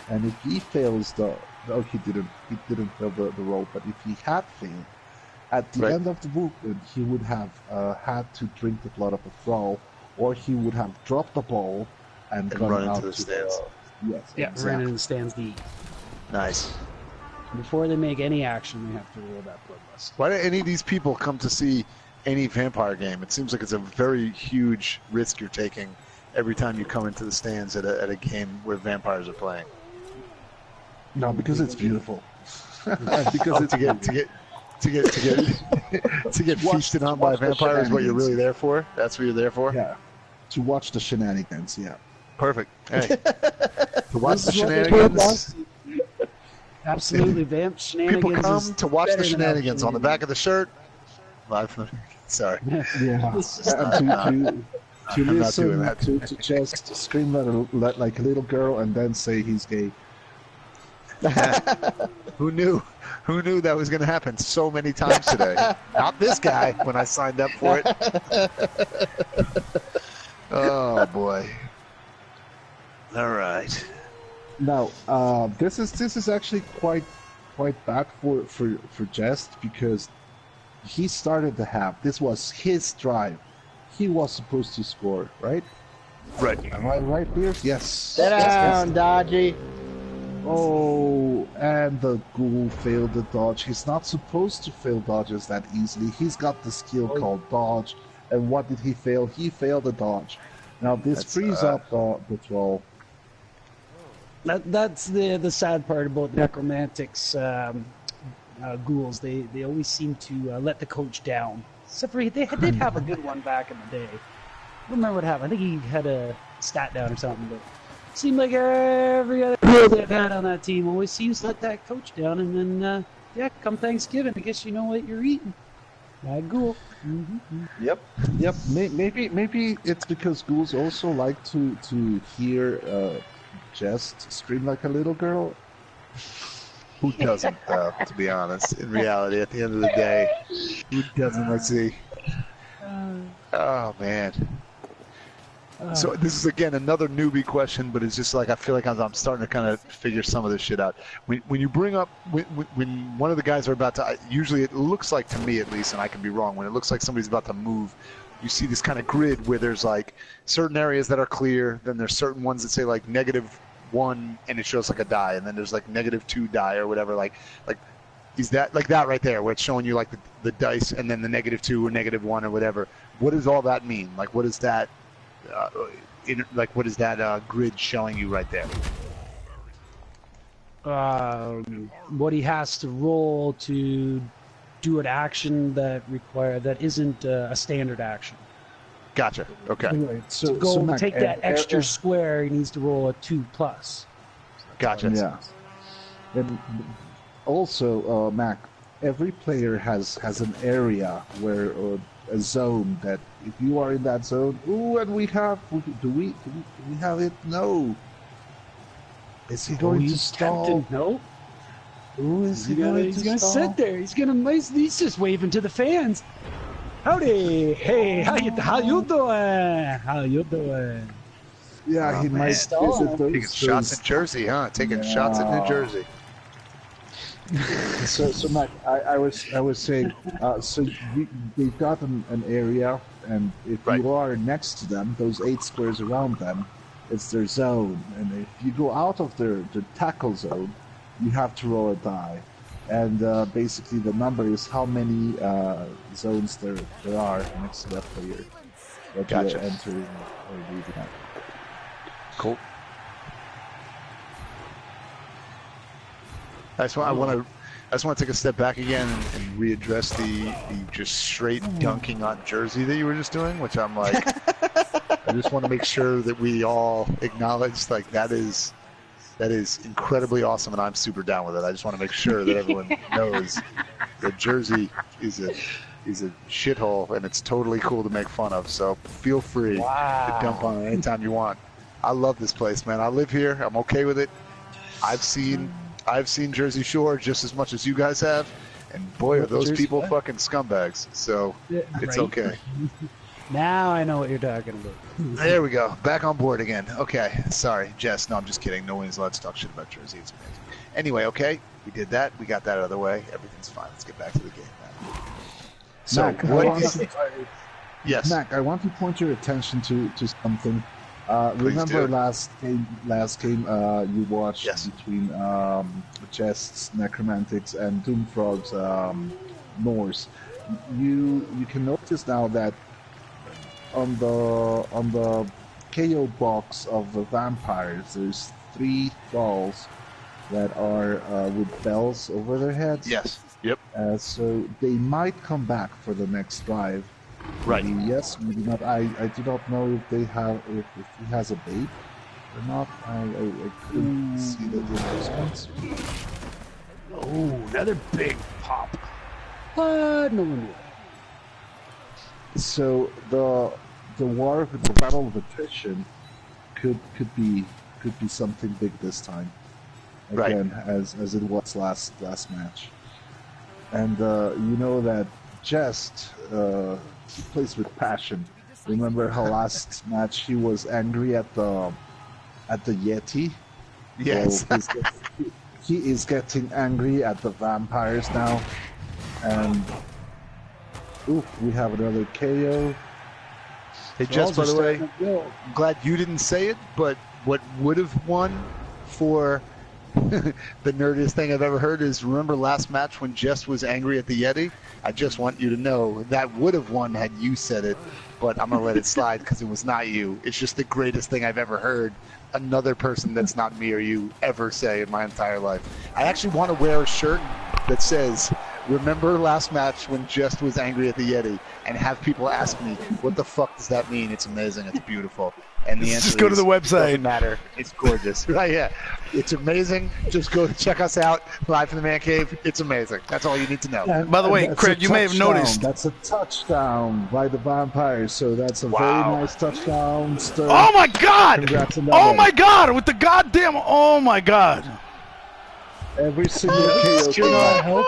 And if he fails he didn't fail the roll. But if he had failed, at the end of the movement, he would have had to drink the blood of a thrall, or he would have dropped the ball and gone run out into the stands. Ran into the stands to eat. Nice. Before they make any action, they have to roll that bloodlust. Why do any of these people come to see any vampire game? It seems like it's a very huge risk you're taking every time you come into the stands at a game where vampires are playing. No, because it's beautiful. Because it's to get feasted on by vampires is what you're really there for? That's what you're there for? Yeah. To watch the shenanigans, yeah. Perfect. Hey. To watch the shenanigans. Absolutely, vamp shenanigans. People come to watch the shenanigans on the back of the shirt. Live from the... Sorry. Yeah. To listen to just scream like a little girl and then say he's gay. Who knew? Who knew that was going to happen so many times today? Not this guy when I signed up for it. Oh boy! All right. Now, this is actually quite bad for Jest, because he started the half. This was his drive. He was supposed to score, right? Right. Am I right, Beers? Yes. Sit down, Dodgy. Oh, and the ghoul failed the dodge. He's not supposed to fail dodges that easily. He's got the skill called dodge. And what did he fail? He failed the dodge. Now this frees up the throw. That's the sad part about Necromantics ghouls. They always seem to let the coach down. Except for they did have a good one back in the day. I don't remember what happened. I think he had a stat down or something, but it seemed like every other ghoul they've had on that team always seems to let that coach down, and then come Thanksgiving, I guess you know what you're eating. Bad ghoul. Yep. Maybe it's because ghouls also like to hear Jest scream like a little girl. Who doesn't, though, to be honest? In reality, at the end of the day, who doesn't? Let's see. Oh, man. So this is again another newbie question, but it's just like I feel like I'm starting to kind of figure some of this shit out. When you bring up when one of the guys are about to, usually it looks like, to me at least, and I can be wrong, when it looks like somebody's about to move, you see this kind of grid where there's like certain areas that are clear, then there's certain ones that say like -1 and it shows like a die, and then there's like -2 die or whatever. Like is that like that right there where it's showing you like the dice and then the -2 or -1 or whatever? What does all that mean? Like what is that? What is that grid showing you right there? What he has to roll to do an action that isn't a standard action. Gotcha. Okay. Anyway, so To take that extra square, he needs to roll a 2+. Gotcha. Yeah. And also, Mac, every player has an area where a zone that if you are in that zone, and we have do we have it? No. Is he going to stall? Tempted. No. Who is he going He's to gonna stall? sit there. He's just waving to the fans. Howdy, hey, how you doing? How you doing? Yeah, he might stall. visit those. Taking shots in Jersey, huh? Taking shots in New Jersey. So Mac, I was saying, they've got an area, and if you are next to them, those 8 squares around them, it's their zone. And if you go out of their tackle zone, you have to roll a die. And basically the number is how many zones there are next to that player that you're entering or leaving at. Cool. I just want to take a step back again and readdress the just straight dunking on Jersey that you were just doing, which I'm like, I just want to make sure that we all acknowledge like that is incredibly awesome, and I'm super down with it. I just want to make sure that everyone knows that Jersey is a shithole, and it's totally cool to make fun of. So feel free to dump on it anytime you want. I love this place, man. I live here. I'm okay with it. I've seen Jersey Shore just as much as you guys have, and boy, are those people fucking scumbags. So it's okay. Now I know what you're talking about. There we go. Back on board again. Okay. Sorry, Jess. No, I'm just kidding. No one's allowed to talk shit about Jersey. It's amazing. Anyway, okay. We did that. We got that out of the way. Everything's fine. Let's get back to the game now. So, Mac, yes. Mac, I want to point your attention to something. Remember last game you watched between Jest's Necromantics and Doomfrog's Norse. You can notice now that on the KO box of the vampires, there's 3 dolls that are with bells over their heads. Yes. Yep. So they might come back for the next drive. Right. Maybe yes, maybe not. I do not know if he has a bait or not. I couldn't see the response. Oh, another big pop. What? No one knew. So the battle of attrition could be something big this time. Again, as it was last match. And you know that Jest he plays with passion. Remember how last match he was angry at the Yeti? Yes. So he is getting angry at the vampires now. And we have another KO. Hey, Jess, by the way, I'm glad you didn't say it, but what would have won for the nerdiest thing I've ever heard is, remember last match when Jess was angry at the Yeti? I just want you to know that would have won had you said it, but I'm going to let it slide because it was not you. It's just the greatest thing I've ever heard another person that's not me or you ever say in my entire life. I actually want to wear a shirt that says, remember last match when Just was angry at the Yeti, and have people ask me, what the fuck does that mean? It's amazing. It's beautiful. And the answer just go to the website. Doesn't matter. It's gorgeous. Right? Yeah. It's amazing. Just go check us out live from the Man Cave. It's amazing. That's all you need to know. By the way, Craig, you may have noticed. That's a touchdown by the vampires. So that's a very nice touchdown. Sturm. Oh my God! Congrats on that Oh one. my God! With the goddamn! Oh my God! Every single KO.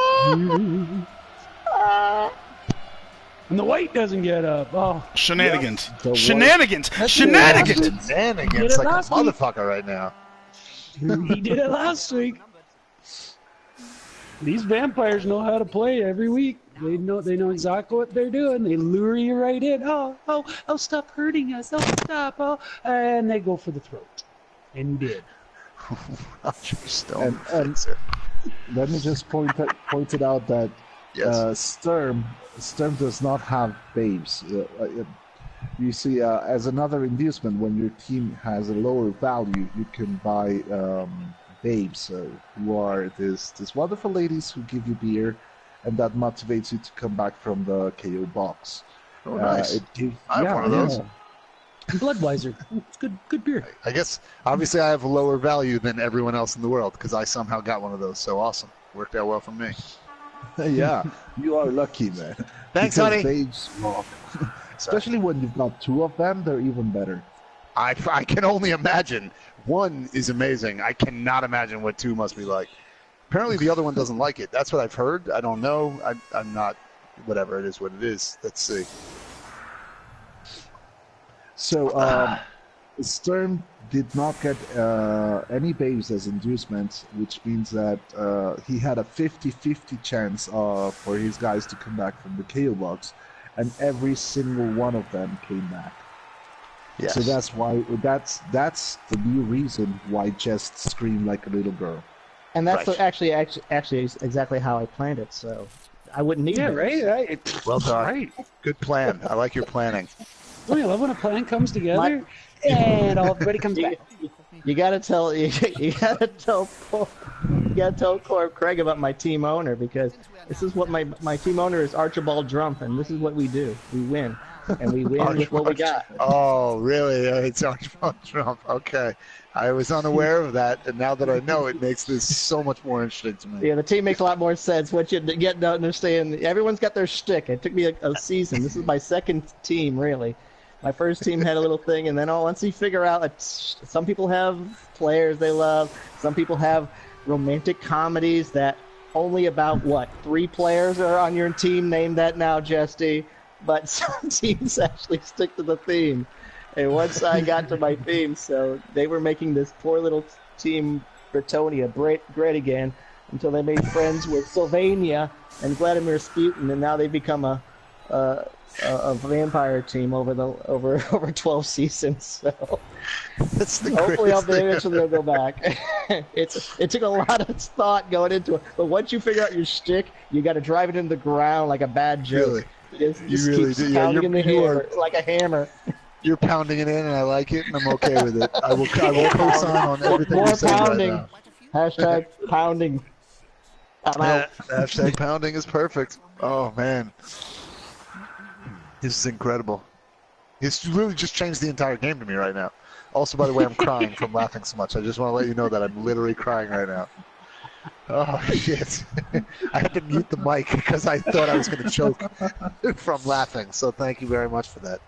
And the white doesn't get up. Oh, Shenanigans. Yep. Shenanigans. Shenanigans. Shenanigans like a motherfucker right now. he did it last week. These vampires know how to play every week. They know exactly what they're doing. They lure you right in. Oh, stop hurting us. Oh, stop. Oh, and they go for the throat. And you did. And let me just point it out that Sturm does not have babes. You see, as another inducement, when your team has a lower value, you can buy babes, who are these wonderful ladies who give you beer, and that motivates you to come back from the KO box. Oh, nice. I have one of those. Bloodweiser. It's good beer. I guess, obviously, I have a lower value than everyone else in the world because I somehow got one of those. So awesome. Worked out well for me. Yeah, you are lucky, man. Thanks, because honey. Babes rock. Especially when you've got two of them, they're even better. I can only imagine. One is amazing. I cannot imagine what two must be like. Apparently, the other one doesn't like it. That's what I've heard. I don't know. I'm not. Whatever, it is what it is. Let's see. So, Sturm did not get any babes as inducements, which means that he had a 50-50 chance for his guys to come back from the KO box, and every single one of them came back. Yes. So that's why that's the new reason why Jest screamed like a little girl. And that's actually exactly how I planned it. So I wouldn't need it. Right. Well done. Right. Good plan. I like your planning. Don't you love when a plan comes together and everybody comes back? You gotta tell Craig about my team owner, because this is what my team owner is, Archibald Trump, and this is what we do. We win, and we win with what we got. Oh, really? It's Archibald Trump. Okay. I was unaware of that, and now that I know, it makes this so much more interesting to me. Yeah, the team makes a lot more sense. What you get to understand, everyone's got their shtick. It took me a season. This is my second team, really. My first team had a little thing, and then once you figure out, some people have players they love. Some people have romantic comedies that only about, 3 players are on your team. Name that now, Jesty. But some teams actually stick to the theme. And once I got to my theme, so they were making this poor little team, Bretonia, great again, until they made friends with Sylvania and Vladimir Sputin, and now they've become a vampire team over 12 seasons. So That's the hopefully eventually they'll go back. It took a lot of thought going into it, but once you figure out your shtick, you got to drive it into the ground like a bad joke. Really? Just You really do. Yeah, pounding in the hammer, like a hammer. You're pounding it in, and I like it, and I'm okay with it. I will co-sign on everything More you say pounding. right now. Hashtag pounding. I'm out. Hashtag pounding is perfect. Oh, man. This is incredible. It's really just changed the entire game to me right now. Also, by the way, I'm crying from laughing so much. I just want to let you know that I'm literally crying right now. Oh, shit. I had to mute the mic because I thought I was going to choke from laughing. So thank you very much for that.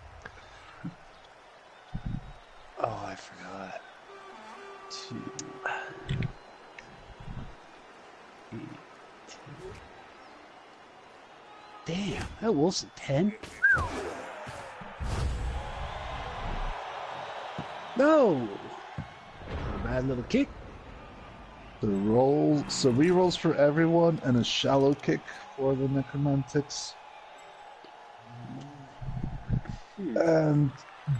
Oh, I forgot. 2, 8, 2. Damn, that Wolf's a 10. No! A bad little kick. The roll, so rerolls for everyone and a shallow kick for the Necromantics. And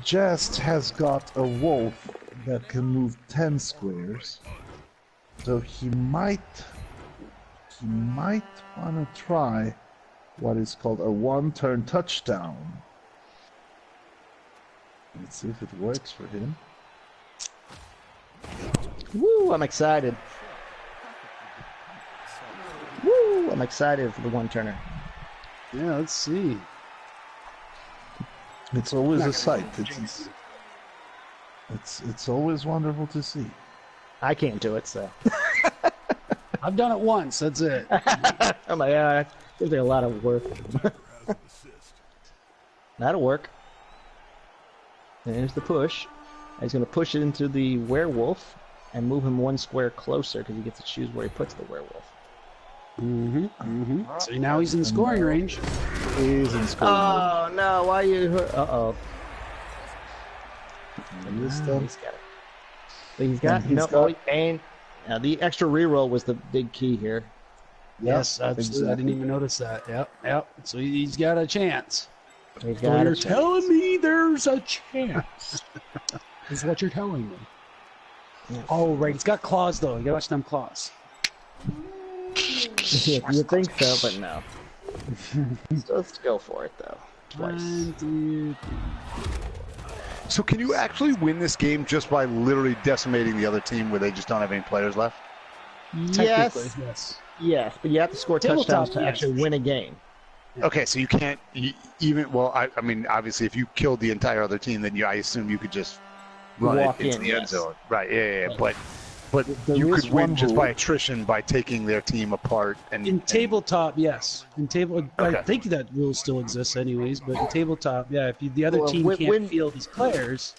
Jest has got a wolf that can move 10 squares, so he might want to try what is called a one-turn touchdown. Let's see if it works for him. Woo! I'm excited. Woo! I'm excited for the one-turner. Yeah, let's see. It's always a sight. It's always wonderful to see. I can't do it, so. I've done it once, that's it. I'm like, yeah, there's a lot of work. That'll work. There's the push. He's going to push it into the werewolf and move him 1 square closer because he gets to choose where he puts the werewolf. So now he's in scoring range. isn't scoring. Oh no! Why you? Uh-oh. This time. He's got it. But he's got. And the extra reroll was the big key here. Yes, exactly. I didn't even notice that. Yep. So he's got a chance. He's So got you're a chance. telling me there's a chance. Is what you're telling me. Yes. Oh, right. He's got claws, though. You gotta watch them claws. You think so, but no. Let's go for it, though. Twice. 1, 2, 3. So can you actually win this game just by literally decimating the other team where they just don't have any players left? Technically, Yes. yes. Yes, but you have to score Tabletop, touchdowns to yes. actually win a game. Okay, so you can't even. Well, I mean, obviously, if you killed the entire other team, then I assume you could just run Walk it into in, the end yes. zone, right? Yeah. But There you is could win one just rule. by attrition by taking their team apart. In tabletop, yes. I Okay. think that rule still exists, anyways. But in tabletop, yeah, if the other Well, team when- can't field his players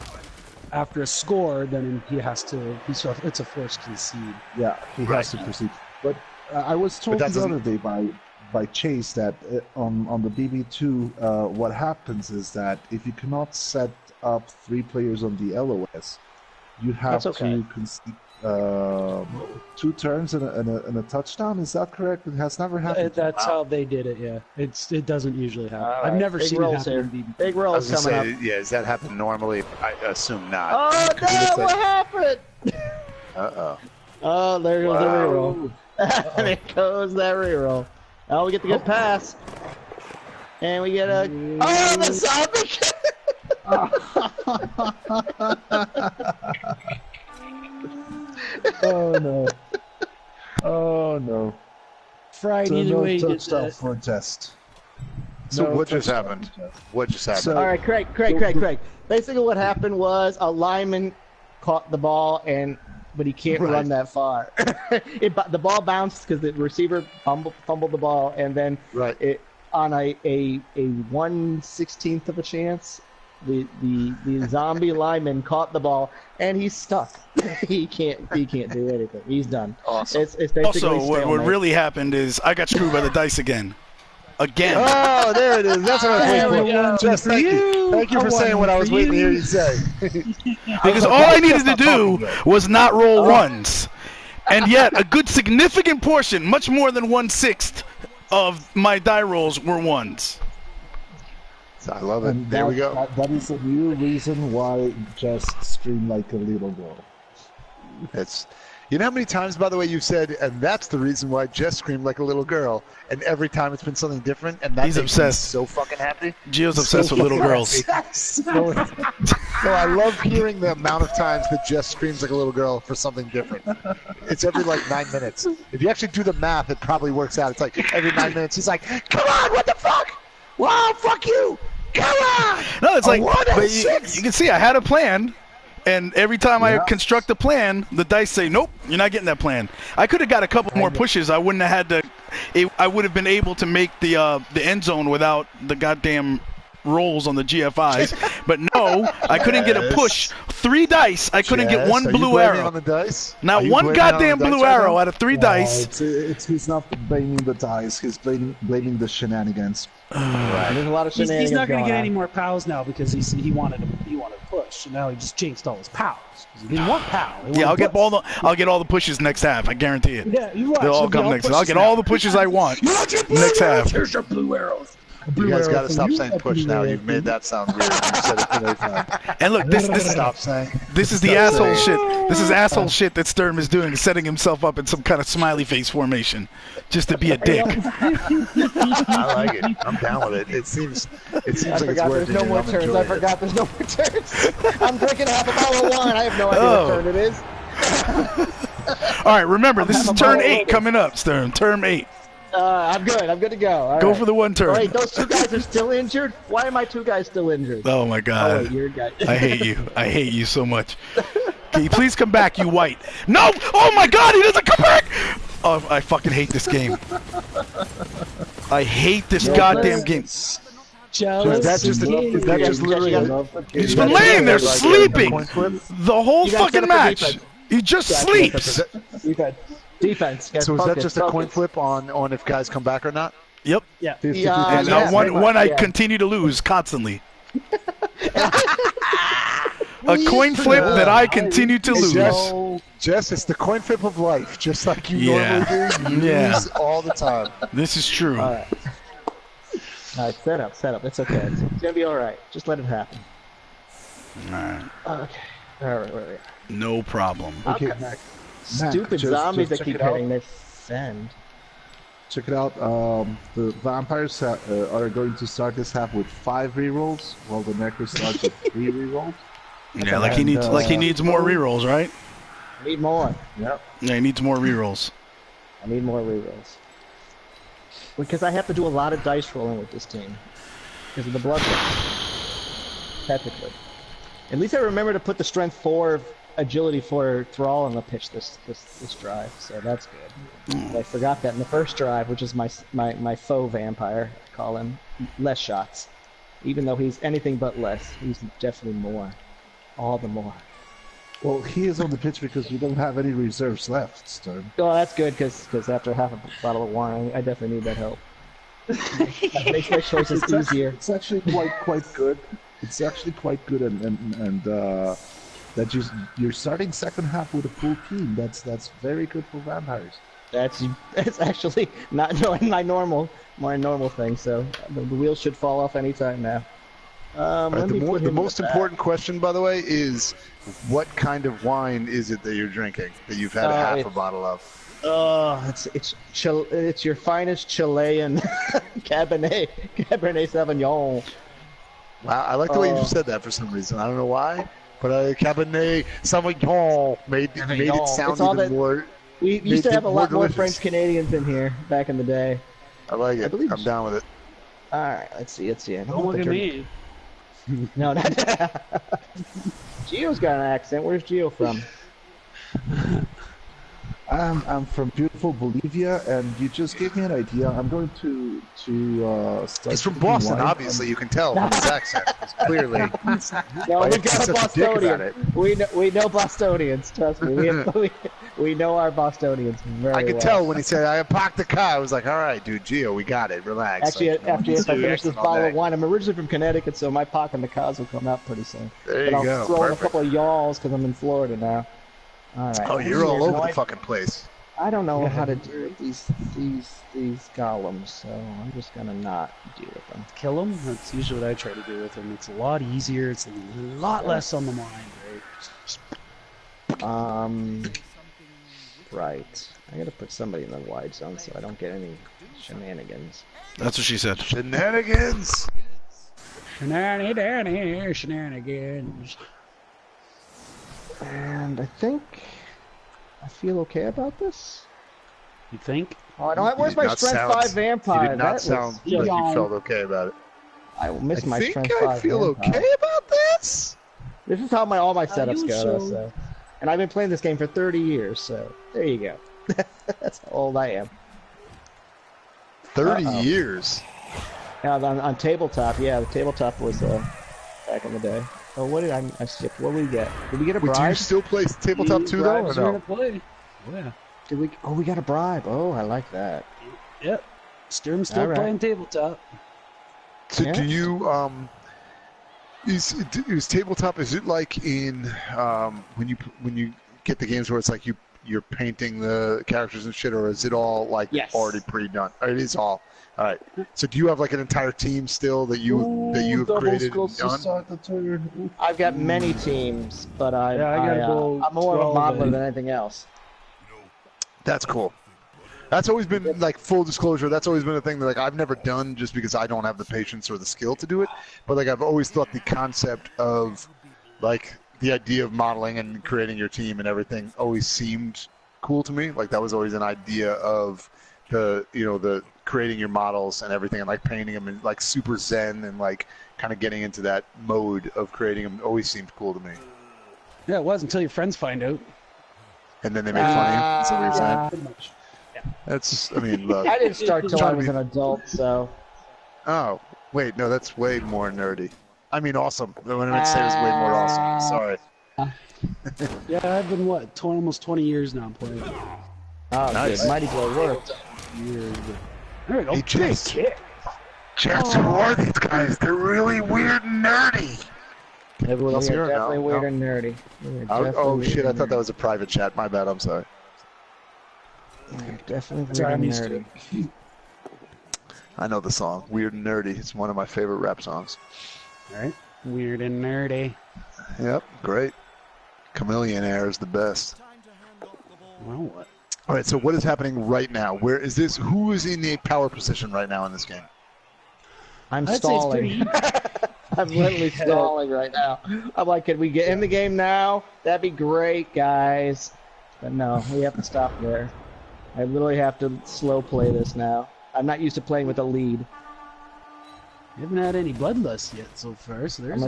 after a score, then he has to. It's a forced concede. Yeah, he has to proceed. But I was told But that the other day by Chase that on the BB2, what happens is that if you cannot set up 3 players on the LOS, you have That's okay. to concede 2 turns and a touchdown. Is that correct? It has never happened. That's how they did it. Yeah, it doesn't usually happen. All I've right, never big seen it rolls happen here. in BB2. Big I rolls was coming gonna up. say, yeah, does that happen normally? I assume not. Oh no! What happened? Uh-oh. Oh, there goes the Wow. reroll. There goes that reroll. Oh, we get the good pass. And we get a... Oh, the zombie! Oh no! Oh no! Fried So either no way, you did touchdown that. for a test. So No what just touchdown happened? for a test. What just happened? So- All right, Craig. Basically what happened was a lineman caught the ball, but he can't Right. run that far. The ball bounced because the receiver fumbled the ball, and then Right. it on a 1/16th of a chance, the zombie lineman caught the ball, and he's stuck. he can't do anything. He's done. Awesome. It's basically Also, what stalemate. really happened is I got screwed by the dice again. Again. Oh, there it is. That's what I was There waiting we for. go. Just thank you. Thank you A for saying what I was one waiting to for hear you. you say. Because all I needed to do was not roll ones. And yet, a good significant portion, much more than 1/6 of my die rolls were ones. I love it. And There we go. That is a new reason why just scream like a little girl. It's, you know how many times, by the way, you've said, and that's the reason why Jess screamed like a little girl, and every time it's been something different, and that He's makes me obsessed. so fucking happy. Gio's obsessed with little girls. So I love hearing the amount of times that Jess screams like a little girl for something different. It's every like 9 minutes. If you actually do the math, it probably works out. It's like every 9 minutes, he's like, "Come on, what the fuck? Wow, fuck you! Come on!" No, it's A like, one and but a you 6. can see I had a plan, and every time I Yeah. construct a plan, the dice say, nope, you're not getting that plan. I could have got a couple more pushes. I wouldn't have had to. I would have been able to make the end zone without the goddamn rolls on the GFIs. But no, I couldn't get a push. 3 dice, I couldn't get Jess, one are you blue blaming arrow. on the dice? Are Not you one blaming on the goddamn dice blue right arrow now? out of 3 dice. He's not blaming the dice. He's blaming the shenanigans. There's a lot of He's shenanigans not going going to get on. any more pals now because he wanted to push, and now he just jinxed all his pals. He didn't want pal. He Yeah, wanted I'll get all the pushes next half. I guarantee it. Yeah, you watch. They'll all He'll get come next. I'll pushes get now. all the pushes I want next half. Here's your blue arrows. You guys got to stop saying push now. You've made that sound weird. You've said it too many times. And look, this Stop saying. is the asshole shit. This is asshole shit that Sturm is doing, setting himself up in some kind of smiley face formation, just to be a dick. I like it. I'm down with it. It seems I like it's forgot worth there's it. no more I'm turns. enjoying I it. forgot there's no more turns. I'm drinking half a bottle of wine. I have no idea Oh. what turn it is. All right, remember, this is turn 8 coming up, Sturm. Turn 8. I'm good. I'm good to go. All Go right. for the one turn. Wait, those 2 guys are still injured? Why are my 2 guys still injured? Oh, my Oh, God. wait, you're a guy. I hate you. I hate you so much. Can you please come back, you white? No! Oh, my God, he doesn't come back! Oh, I fucking hate this game. I hate this goddamn game. Jealous. Is that just literally He's been laying there sleeping Coin flip? the whole You gotta fucking set up the match. defense. He just Yeah, sleeps. Defense. Defense. Guys, So is that focus, just a coin focus. flip on if guys come back or not? Yep. Yeah. 50, Yeah, And yeah, pretty one much, I yeah. continue to lose constantly. A coin flip that I continue to lose. Jess, it's the coin flip of life, just like you Yeah. normally do. You lose all the time. This is true. All right. All right, set up. It's okay. It's gonna be all right. Just let it happen. All right. Okay. All right. Wait. No problem. Okay, Okay. Mac, Stupid just zombies that check keep it out. hitting their send. check it out. The vampires are going to start this half with 5 rerolls, while the necro starts with 3 rerolls. Yeah, like And, he needs more rerolls, right? I need more. Yep. Yeah, he needs more rerolls. I need more rerolls. Because I have to do a lot of dice rolling with this team. Because of the blood rush. Technically. At least I remember to put the strength 4, agility 4 thrall on the pitch this drive, so that's good. I forgot that in the first drive, which is my faux vampire, I call him, less shots. Even though he's anything but less, he's definitely more. All the more. Well, he is on the pitch because we don't have any reserves left, Sturm. Oh, that's good, because after half a bottle of wine, I definitely need that help. That makes my choices easier. It's actually quite good. It's actually quite good, and that you're starting second half with a full team. That's very good for vampires. That's actually not my normal thing. So the wheels should fall off anytime now. The most important question, by the way, is what kind of wine is it that you're drinking that you've had half a bottle of? Oh, it's your finest Chilean Cabernet Sauvignon. Wow, I like the way you said that for some reason. I don't know why, but Cabernet Sauvignon made it sound even more. We used to have a lot more delicious. French Canadians in here back in the day. I like it. believe I'm down with it. All right, let's see. I Don't look at me. No, not Gio's got an accent. Where's Gio from? I'm from beautiful Bolivia, and you just gave me an idea. I'm going to start. He's from drinking Boston, wine, obviously. You can tell from his accent. It's clearly. No, Why we you got a such a dick about Bostonian. it? We know Bostonians. Trust me. We know our Bostonians very well. I could tell when he said, "I parked the car." I was like, "All right, dude, Gio, we got it. Relax." Actually, Like, after if I finish this accent all bottle day. of wine, I'm originally from Connecticut, so my pock and the cause will come out pretty soon. There But you I'll go. throw in a Perfect. couple of y'alls because I'm in Florida now. All right. Oh, you're all over No, the fucking place. I don't know how to deal with these golems, so I'm just gonna not deal with them. Kill them. That's usually what I try to do with them. It's a lot easier. It's a lot less on the mind, right? Right. I gotta put somebody in the wide zone so I don't get any shenanigans. That's what she said. Shenanigans. Shenanigans. And I think I feel okay about this. You think? Oh, I don't. Where's You my did not strength sound- 5 vampire? You did not That sound was, like you felt okay about it. I will miss my I think strength I 5 feel vampire. okay about this. This is how all my How setups you go. show- So, and I've been playing this game for 30 years. So there you go. That's how old I am. 30 Uh-oh. years. Now on tabletop, yeah, the tabletop was back in the day. Oh, what did I skip? What did we get? Did we get a Wait, do you bribe? still play Tabletop 2 though, or Bribes are no? gonna play. Yeah. Did we? Oh, we got a bribe. Oh, I like that. Yep. Sturm's still All right. playing tabletop. So Yeah. do you is tabletop? Is it like in when you get the games where it's like you're painting the characters and shit, or is it all like Yes. already pre-done? It is all. All right. So do you have like an entire team still that you have double created skulls and to done? start the turn. Ooh. I've got many teams, but Yeah, I gotta go I'm more of a 12, modeler I than anything else. That's cool. That's always been like full disclosure. That's always been a thing that like I've never done just because I don't have the patience or the skill to do it. But like I've always thought the concept of like the idea of modeling and creating your team and everything always seemed cool to me. Like that was always an idea of the creating your models and everything and like painting them and like super zen and like kind of getting into that mode of creating them always seemed cool to me. Yeah, it was until your friends find out. And then they make fun of you. That's what you're saying. Pretty much. That's I mean look. I didn't start till I Trying to was be- an adult, so. Oh, wait, no, that's way more nerdy. I mean, awesome. When I say it was way more awesome. Sorry. Yeah, I've been almost 20 years now playing. Oh, Nice. good. Mighty Blow worked. Years. There we go. Hey, Big Jess. kick. Jess, who are these guys? They're really weird and nerdy. Can everyone else We hear are it? definitely No? weird No? and nerdy. Oh shit! I thought that was a private chat. My bad. I'm sorry. Definitely weird Sorry, I'm and used to nerdy. it. I know the song. Weird and nerdy. It's one of my favorite rap songs. All right. Weird and nerdy. Yep, great. Chameleon Air is the best. Well, what? All right, so what is happening right now? Where is this? Who is in the power position right now in this game? I'm I'd say it's pretty stalling. I'm literally stalling right now. I'm like, can we get in the game now? That'd be great, guys. But no, we have to stop there. I literally have to slow play this now. I'm not used to playing with a lead. We haven't had any bloodlust yet so far, so there's I'm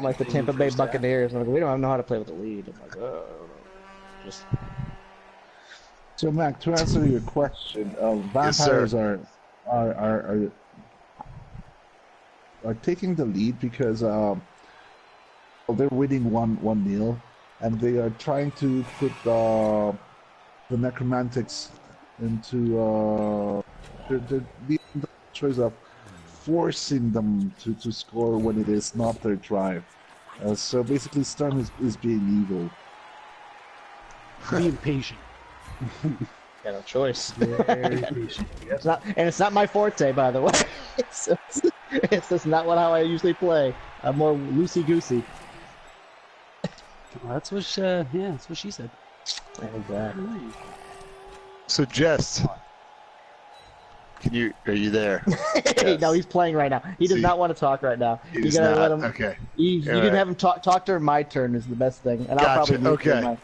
like the Tampa Bay Buccaneers. I'm like, we don't know how to play with a lead. I'm like, oh, just. So, Mac, to answer your question, Yes, vampires sir. are taking the lead because well, they're winning 1-0, and they are trying to put the Necromantics into the choice of forcing them to score when it is not their drive. So basically, Sturm is being evil. Being patient. Got no choice. Very patient. It's not my forte, by the way. It's just not how I usually play. I'm more loosey goosey. Well, that's what that's what she said. Exactly. So, Jess, are you there? Hey, no, he's playing right now. He does not want to talk right now. He You does gotta not. let him. Okay. You can have him talk during my turn is the best thing, and I'll Gotcha. probably mute Okay. him. All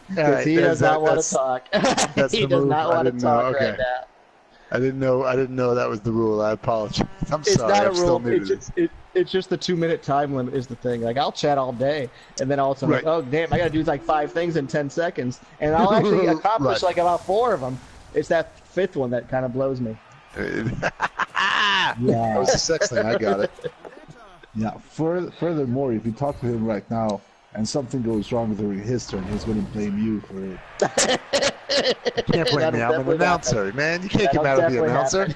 Because right, he does not want that's- to talk. that's He the does move. not I want to didn't know. talk Okay. right now. I didn't know that was the rule. I apologize. I'm It's sorry. not a I'm still rule. new to this. It's just the 2-minute time limit is the thing. Like, I'll chat all day, and then all of a sudden, Right. like, oh, damn, I got to do like 5 things in 10 seconds. And I'll actually accomplish Right. like about 4 of them. It's that 5th one that kind of blows me. That Yeah. was the sex thing. I got it. Yeah. Furthermore, if you talk to him right now and something goes wrong during his turn, he's going to blame you for it. You can't blame me. I'm an announcer, man. You can't get mad at the announcer.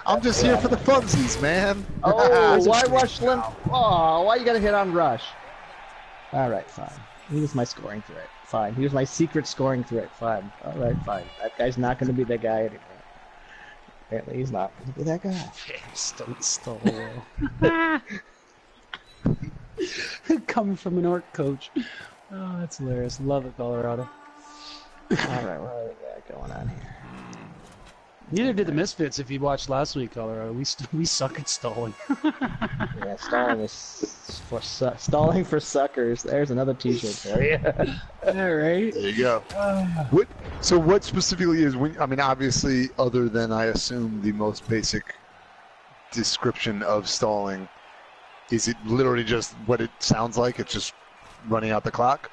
I'm just here for the funsies, man. Oh, why Rush Lim? Oh, why you gotta hit on Rush? All right, fine. He was my scoring threat. Fine. He was my secret scoring threat. Fine. All right, fine. That guy's not gonna be that guy anymore. Apparently, he's not gonna be that guy. Don't stall. Coming from an orc coach. Oh, that's hilarious. Love it, Colorado. All right, what do we got going on here? Neither did the Misfits. If you watched last week, Colorado, we suck at stalling. Yeah, stalling for suckers. There's another T-shirt for you. All right. There you go. What specifically is when? I mean, obviously, other than I assume the most basic description of stalling, is it literally just what it sounds like? It's just running out the clock,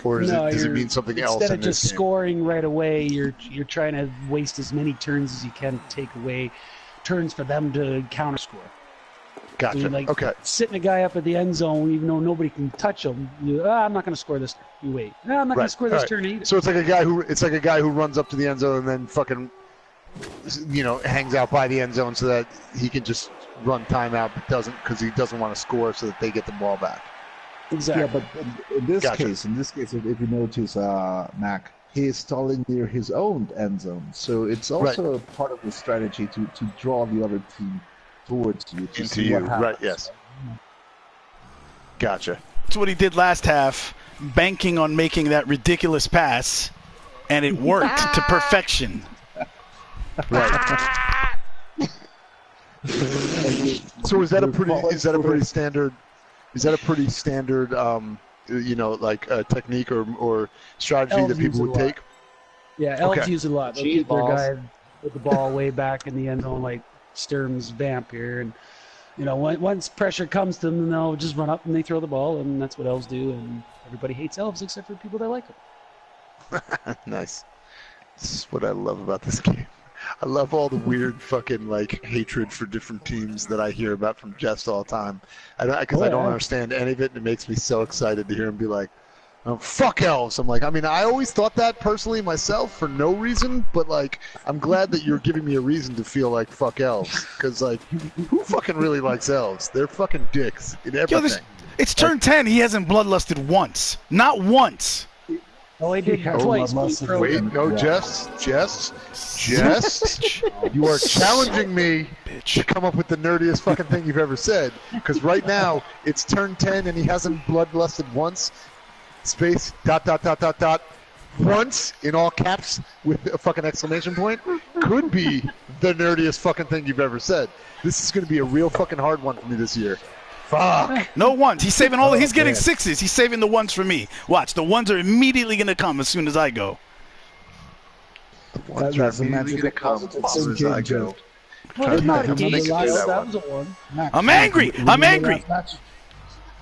or does it mean something else? Instead in of this just game? scoring right away, you're trying to waste as many turns as you can to take away turns for them to counter score. Gotcha. So like Okay. sitting a guy up at the end zone, even though nobody can touch him. I'm not going to score this. You wait. I'm not going Right. to score this All right. turn either. So it's like a guy who runs up to the end zone and then fucking, hangs out by the end zone so that he can just run timeout, but doesn't because he doesn't want to score so that they get the ball back. Exactly. Yeah, but in this Gotcha. case, if you notice, Mac, he is stalling near his own end zone. So it's also part of the strategy to draw the other team towards you. To Into see you, what happens. right? Yes. Gotcha. That's what he did last half, banking on making that ridiculous pass, and it worked to perfection. Right. So is that a pretty standard technique or strategy Elves that people use it would a lot. take? Yeah, elves Okay. use it a lot. They'll Cheese keep their balls. guy with the ball way back in the end zone, like Sturm's vamp here, and once pressure comes to them, then they'll just run up and they throw the ball, and that's what elves do. And everybody hates elves except for people that like them. Nice. This is what I love about this game. I love all the weird fucking hatred for different teams that I hear about from Jess all the time. I don't understand any of it, and it makes me so excited to hear him be like, Fuck elves. I'm like, I mean, I always thought that personally myself for no reason, but like, I'm glad that you're giving me a reason to feel like fuck elves, because like, who fucking really likes elves? They're fucking dicks in everything. It's turn 10. He hasn't bloodlusted once. Not once. Oh, I did twice. Wait, no, Jess. You are challenging me to come up with the nerdiest fucking thing you've ever said. Because right now, it's turn 10 and he hasn't bloodlusted once. Space, ... Once, in all caps, with a fucking exclamation point, could be the nerdiest fucking thing you've ever said. This is going to be a real fucking hard one for me this year. Fuck. No ones. He's saving all. He's getting 6s. He's saving the 1s for me. Watch. The 1s are immediately going to come as soon as I go. That's a magic that comes as soon as I go. Well, not dangerous. That was a 1. I'm angry. I'm angry.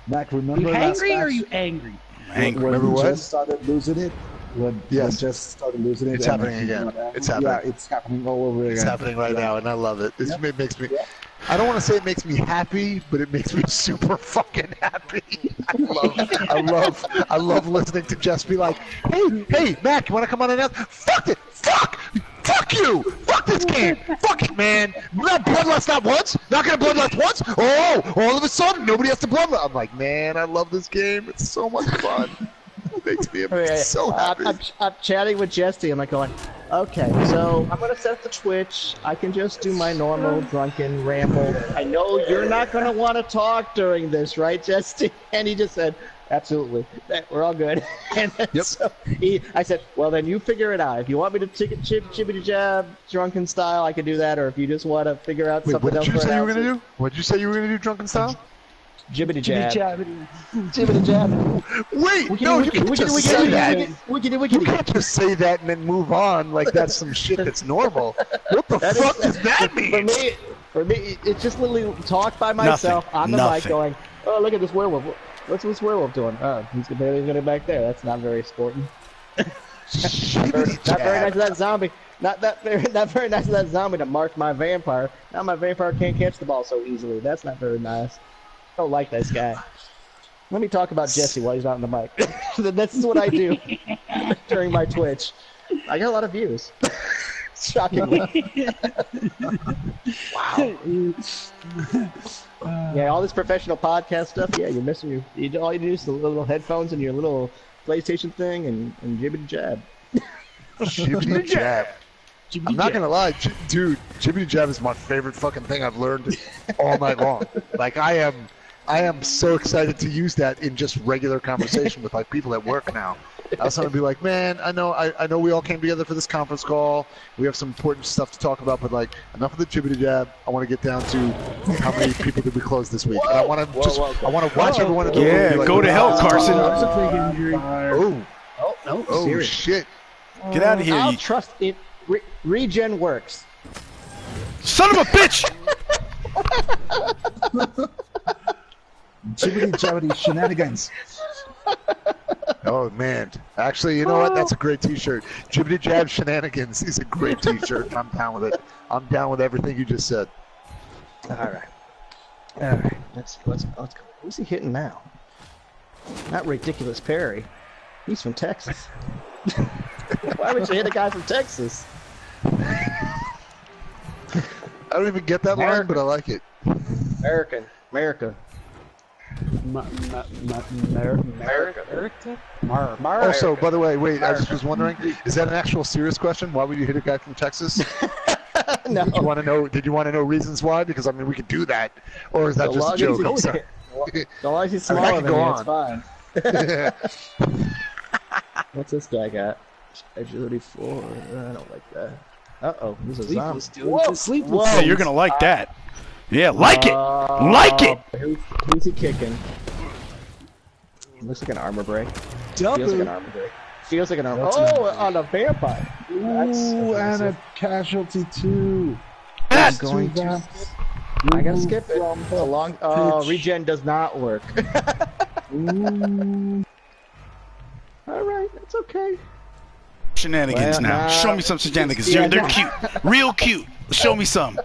Mac, remember You last angry match? or you angry? Angry. When Remember we what? just started losing it? When just started losing it. It's happening again. It's happening. Yeah, it's happening all over again. It's happening right now, and I love it. It makes me... I don't want to say it makes me happy, but it makes me super fucking happy. I love listening to Jess be like, hey, Mac, you want to come on and out? Fuck it! Fuck you! Fuck this game! Fuck it, man! Not bloodlust not once! Not gonna bloodlust once! Oh! All of a sudden, nobody has to bloodlust! I'm like, man, I love this game. It's so much fun. It makes me so happy. I'm chatting with Jesse. I'm like going, okay, so I'm gonna set the Twitch. I can just do my normal drunken ramble. I know you're not gonna want to talk during this, right, Jesse? And he just said, absolutely. We're all good. And then so I said, well, then you figure it out. If you want me to chibbity jab drunken style, I can do that. Or if you just want to figure out something else. What did you say you were gonna do? What did you say you were gonna do? Drunken style? Jibbity jab. Jibbity jab. Wait, no, you can't just say that. You can't just say that and then move on like that's some shit that's normal. What the fuck does that mean? For me, it's just literally talk by myself on the mic going, oh, look at this werewolf. What's this werewolf doing? Oh, he's barely going back there. That's not very sporting. Not very nice of that zombie. Not very nice of that zombie to mark my vampire. Now my vampire can't catch the ball so easily. That's not very nice. I don't like this guy. Let me talk about Jesse while he's not on the mic. This is what I do during my Twitch. I got a lot of views. Shockingly. Wow. Yeah, all this professional podcast stuff. Yeah, you're missing all you do is the little headphones and your little PlayStation thing and jibbity jab. Jibbity jab. I'm not gonna lie, dude. Jibbity jab is my favorite fucking thing I've learned all night long. Like I am so excited to use that in just regular conversation with like people at work now. I was going to be like, man, I know we all came together for this conference call. We have some important stuff to talk about, but like, enough of the jibbity jab. I want to get down to how many people did we close this week. And I want to watch everyone. Yeah, like, go to hell, Carson. Oh, serious. Shit. Get out of here. I'll trust it. Regen works. Son of a bitch! Jibbity jabbity shenanigans. Oh man, actually, you know what? That's a great T-shirt. Jibbity jab shenanigans is a great T-shirt. I'm down with it. I'm down with everything you just said. All right. Let's go. Who's he hitting now? Not Ridiculous Perry. He's from Texas. Why would you hit a guy from Texas? I don't even get that line, but I like it. America. Also, by the way, wait, I was just wondering, is that an actual serious question? Why would you hit a guy from Texas? No. Did you want to know reasons why? Because I mean, we could do that, or is that just a joke? I'm sorry. As long as he's smaller than me, it's fine. What's this guy got? Edge 34. I don't like that. Uh-oh, this is a zombie. Whoa, hey, you're gonna like that. Yeah, like it! Who's he kicking? Looks like an armor break. Feels like an armor break. Feels like an armor break. Oh, on a vampire. Ooh, and a casualty too. That's going to. I gotta skip it. It's a long. Oh, regen does not work. Alright, that's okay. Shenanigans now. Show me some shenanigans. They're cute. Real cute. Show me some.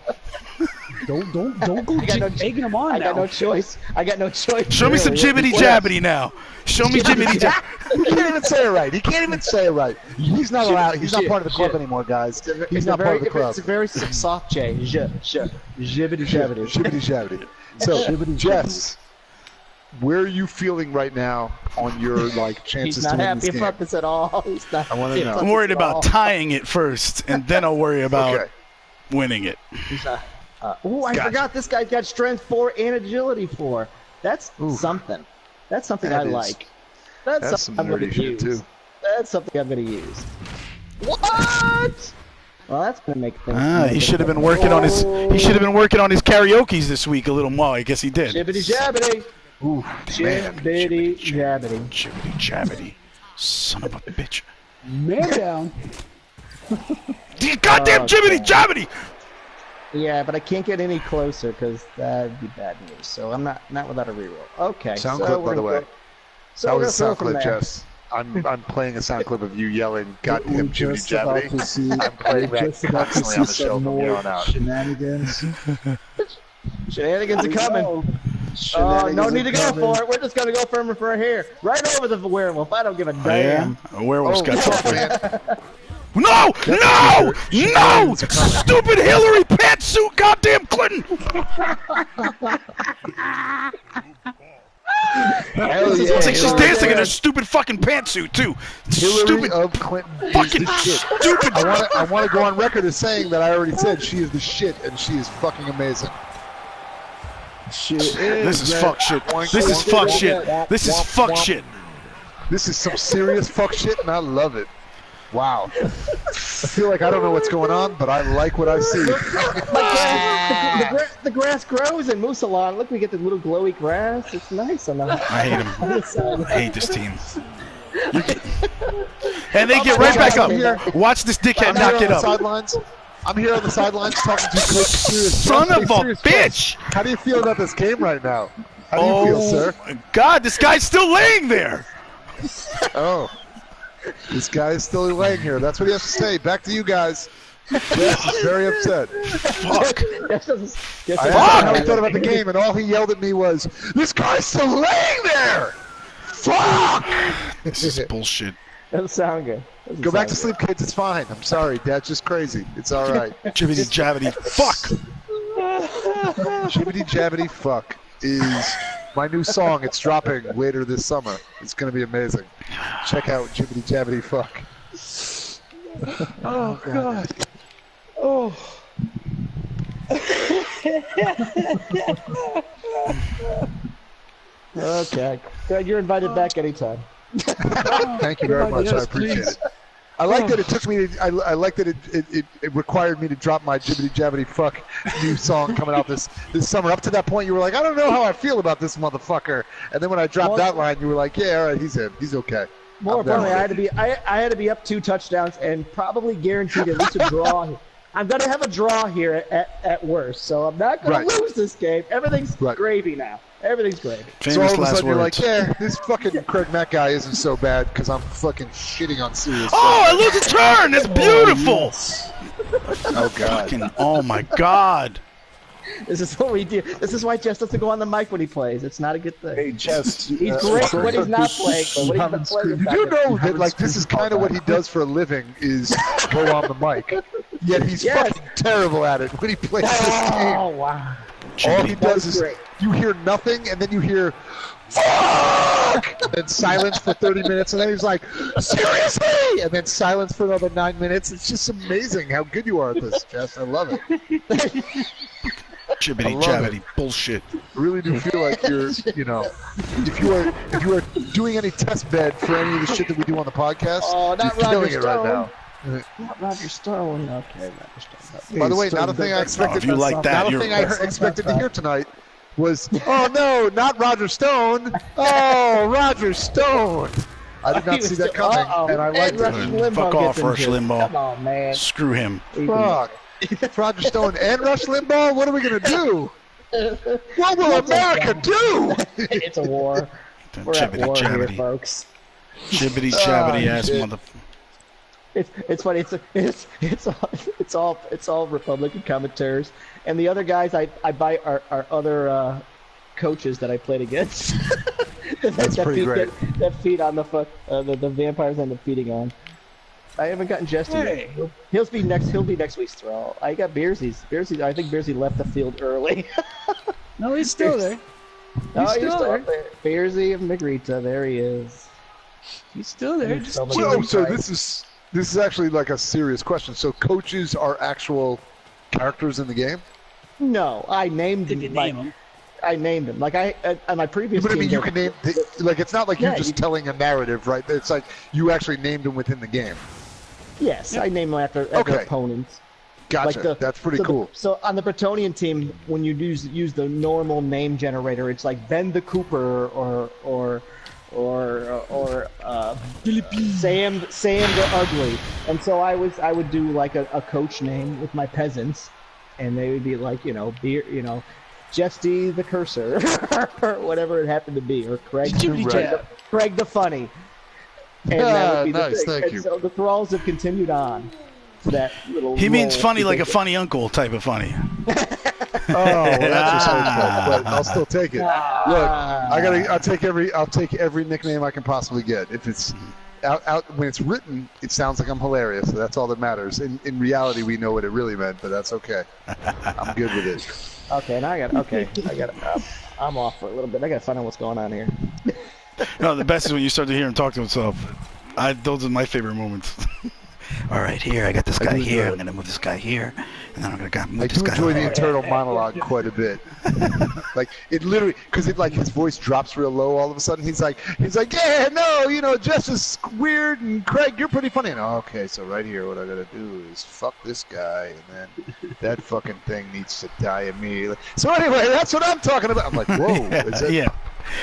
Don't go egging him on I now. got no choice. I got no choice. Show me some jibbity jabbity now. Show me jibbity jabbity. He can't even say it right. He can't even say it right. He's not allowed. He's not part of the club anymore, guys. He's not part of the club. It's a very soft J. Jibbity jabbity. Shibbity shabbity. So, Jess, where are you feeling right now on your chances He's not to win happy this game? about this at all. He's not. I want to know. I'm worried about tying it first, and then I'll worry about winning it. I forgot this guy's got strength 4 and agility 4. That's something. That's something I like. That's some something I'm nerdy going to shit use. too. That's something I'm going to use. What? Well, that's going to make things. He should have been working on his. He should have been working on his karaoke's this week a little more. I guess he did. Jibbity jabbity. Ooh, man. Jibbity jabbity. Jibbity jabbity. Son of a bitch. Man down. Goddamn jibbity jabbity. Yeah, but I can't get any closer because that'd be bad news. So I'm not without a reroll. Okay. Sound so clip, we're by the gonna way. go- So That we're was a gonna sound throw clip, from there. Jess. I'm playing a sound clip of you yelling, "Goddamn We're Jimmy just about Jabbity." to see, I'm playing we're that just about to constantly see on the show some from here more on out. shenanigans. Shenanigans are coming. Shenanigans No are need to go coming. for it. We're just gonna go for here, right over the werewolf. I don't give a damn. A werewolf's got fuck, something. man. No! No! No! Stupid Hillary pantsuit! Goddamn Clinton! Hell yeah. Looks like she's dancing in her stupid fucking pantsuit too. Hillary Stupid of Clinton is fucking the shit. stupid. I want to go on record as saying that I already said she is the shit and she is fucking amazing. This is fuck shit. This is fuck shit. This is fuck shit. This is some serious fuck shit and I love it. Wow. I feel like I don't know what's going on, but I like what I see. The grass grows in Mousillon. Look, we get the little glowy grass. It's nice. I hate him. I hate this team. And they get right back up. Watch this dickhead knock it up. I'm here on the sidelines talking to Coach Serious. Son of a bitch! How do you feel about this game right now? How do you feel, sir? God, this guy's still laying there. Oh. This guy is still laying here. That's what he has to say. Back to you guys. Jess is very upset. Fuck. I asked him how he thought about the game, and all he yelled at me was, "This guy's still laying there! Fuck!" This is bullshit. Doesn't sound good. Go back to sleep, kids. It's fine. I'm sorry. Dad's just crazy. It's all right. Jibbity jabbity. Fuck. Jibbity jabbity fuck is my new song. It's dropping later this summer. It's going to be amazing. Check out Jibbity jabbity fuck. Oh, God. Oh. Okay. You're invited back anytime. Thank you very much. I appreciate it. I like that it took me. I like that it required me to drop my Jibbity jabbity fuck new song coming out this summer. Up to that point, you were like, I don't know how I feel about this motherfucker. And then when I dropped that line, you were like, yeah, all right, he's in. He's okay. More importantly, I had to be up 2 touchdowns and probably guaranteed at least a draw. I'm going to have a draw here at worst, so I'm not going to lose this game. Everything's gravy now. Everything's gravy. So all of a sudden you're like, yeah, this fucking CraigMakk guy isn't so bad because I'm fucking shitting on Serious. Oh, I lose a turn. It's beautiful. Oh God. Fucking, oh my God. This is what we do. This is why Jess doesn't go on the mic when he plays. It's not a good thing. Hey, Jess. He's great when he's not playing, but when he's not playing, Did you know that like this is kind of what he does for a living is go on the mic? Yet he's fucking terrible at it when he plays this game. Oh wow! All he does is you hear nothing, and then you hear fuck, and then silence for 30 minutes, and then he's like, seriously, and then silence for another 9 minutes. It's just amazing how good you are at this, Jess. I love it. Jibbity jabbity bullshit. I really do feel like you're, you know, if you are doing any test bed for any of the shit that we do on the podcast, you're killing it right now. Not Roger Stone. Okay, Roger Stone. By the way, not a thing I expected. If you like that, not a thing I expected to hear tonight was, oh no, not Roger Stone. Oh, Roger Stone. I did not see that coming, and I liked it. Fuck off, Rush Limbaugh. Come on, man. Screw him. Fuck. Roger Stone and Rush Limbaugh? What are we going to do? What will America do? It's a war. We're at war here, folks. Jibbity jabbity ass mother. It's funny. It's all Republican commentators, And the other guys I buy are other coaches that I played against. That's pretty great. That feed on the vampires end up feeding on. I haven't gotten Jest yet. He'll be next week's Thrall. I got Beersy's. I think Beersy left the field early. No, he's still there. He's still there. Beersy of Magrita, there he is. He's still there. So this is actually like a serious question. So coaches are actual characters in the game? No, I named them. I named him. Like on my previous team. But I mean, you can name like it's not like you're just telling a narrative, right? It's like you actually named them within the game. Yes, I named them after opponents. Gotcha. Like that's pretty cool. So on the Bretonnian team, when you use the normal name generator, it's like Ben the Cooper or Sam the Ugly. And so I would do like a coach name with my peasants, and they would be like Jesty the Cursor, or whatever it happened to be, or Craig the Funny. And that would be nice, the thing. thank you. So the Thralls have continued on to that little. He means funny like a funny uncle type of funny. Oh, well, that's just but I'll still take it. Look, I'll take every nickname I can possibly get. If it's out when it's written, it sounds like I'm hilarious. So that's all that matters. In reality, we know what it really meant, but that's okay. I'm good with it. Okay, now I'm off for a little bit. I gotta find out what's going on here. No, the best is when you start to hear him talk to himself. Those are my favorite moments. All right, here I got this guy here. I'm gonna move this guy here, and then I'm gonna move this guy. I do enjoy the internal monologue quite a bit. Like it literally, because it like his voice drops real low. All of a sudden, he's like, yeah, no, Jess is weird, and Craig, you're pretty funny. And okay, so right here, what I gotta do is fuck this guy, and then that fucking thing needs to die immediately. So anyway, that's what I'm talking about. I'm like, whoa, yeah.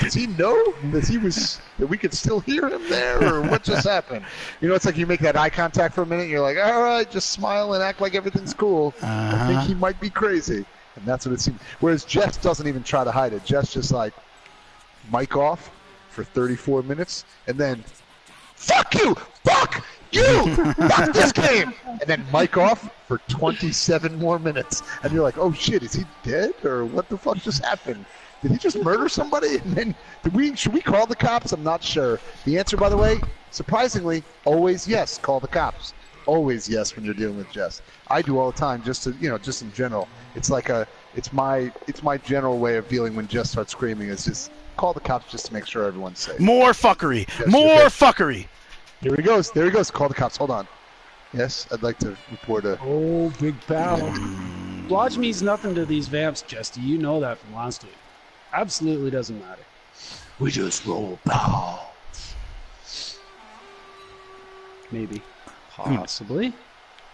Does he know that we could still hear him there, or what just happened? It's like you make that eye contact for a minute, and you're like, all right, just smile and act like everything's cool. I think he might be crazy, and that's what it seems. Whereas Jess doesn't even try to hide it. Jess just like mic off for 34 minutes, and then fuck you, fuck this game, and then mic off for 27 more minutes, and you're like, oh shit, is he dead, or what the fuck just happened? Did he just murder somebody? And then should we call the cops? I'm not sure. The answer, by the way, surprisingly, always yes. Call the cops. Always yes when you're dealing with Jess. I do all the time, just in general. It's like it's my general way of dealing when Jess starts screaming. Is just call the cops just to make sure everyone's safe. More fuckery. Yes, more fuckery. Here he goes. There he goes. Call the cops. Hold on. Yes, I'd like to report a. Oh, big pal. Lodge means nothing to these vamps, Jesty. You know that from last week. Absolutely doesn't matter. We just roll balls. Maybe. Possibly.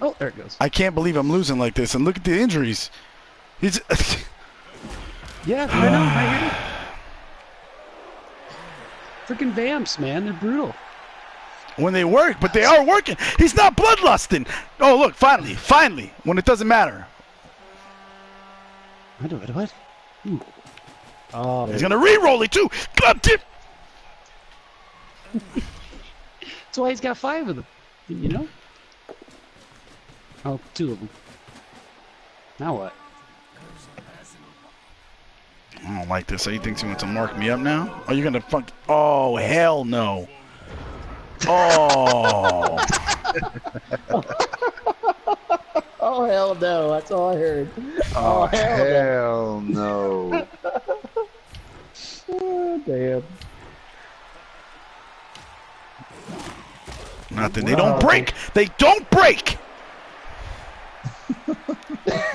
Oh, there it goes. I can't believe I'm losing like this, and look at the injuries. He's. Yeah, I know. I hear you. Freaking vamps, man. They're brutal. When they work, but they are working. He's not bloodlusting. Oh, look, finally, when it doesn't matter. What? Ooh. Oh, he's gonna re-roll it too. God damn. That's why he's got 5 of them. You know? Oh, 2 of them. Now what? I don't like this. So he thinks he wants to mark me up now? Are you gonna fuck? Oh, hell no. Oh. Oh, hell no. That's all I heard. Oh, hell no. Oh, damn. Nothing. They don't break. They don't break.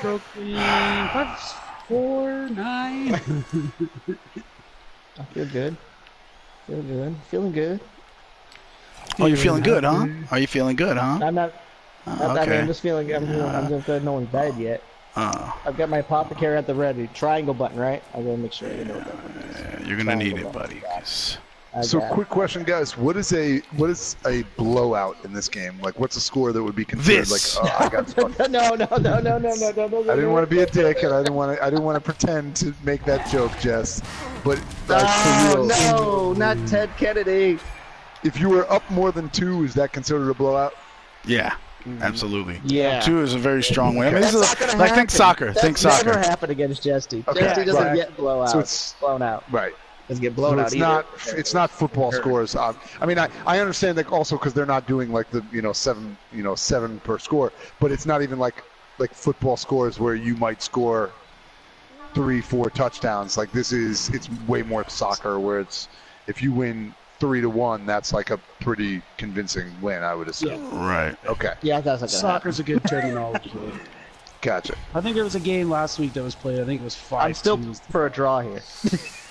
Broke 5, 4, 9. I feel good. Feeling good. Oh, you're feeling good, huh? Are you feeling good, huh? I'm not. Okay. I mean, I'm just feeling. I'm just glad no one's died yet. I've got my apothecary at the ready. Triangle button, right? I gotta make sure you know that. You're gonna need it, buddy. So, quick question, guys: What is a blowout in this game? Like, what's a score that would be considered this? like? Oh, I got No. I didn't want to be a dick, and I didn't want to pretend to make that joke, Jess. But like, for real, no, not Ted Kennedy. If you were up more than 2, is that considered a blowout? Yeah. Absolutely. Yeah. 2 is a very strong win. I mean, That's this not is gonna like happen. think soccer. That's Think soccer. never happened against Jesty. Okay. Jesty doesn't Right. get blown So out. it's blown out. right. Doesn't get blown So out it's either. not football scores. I mean, I understand that also because they're not doing like the 7 per score, but it's not even like football scores where you might score 3-4 touchdowns. Like it's way more soccer where it's if you win 3-1, that's like a pretty convincing win, I would assume. Right. Okay. Yeah, that's not gonna Soccer's a good terminology. Gotcha. I think there was a game last week that was played. I think it was 5-2. I'm still for a draw here.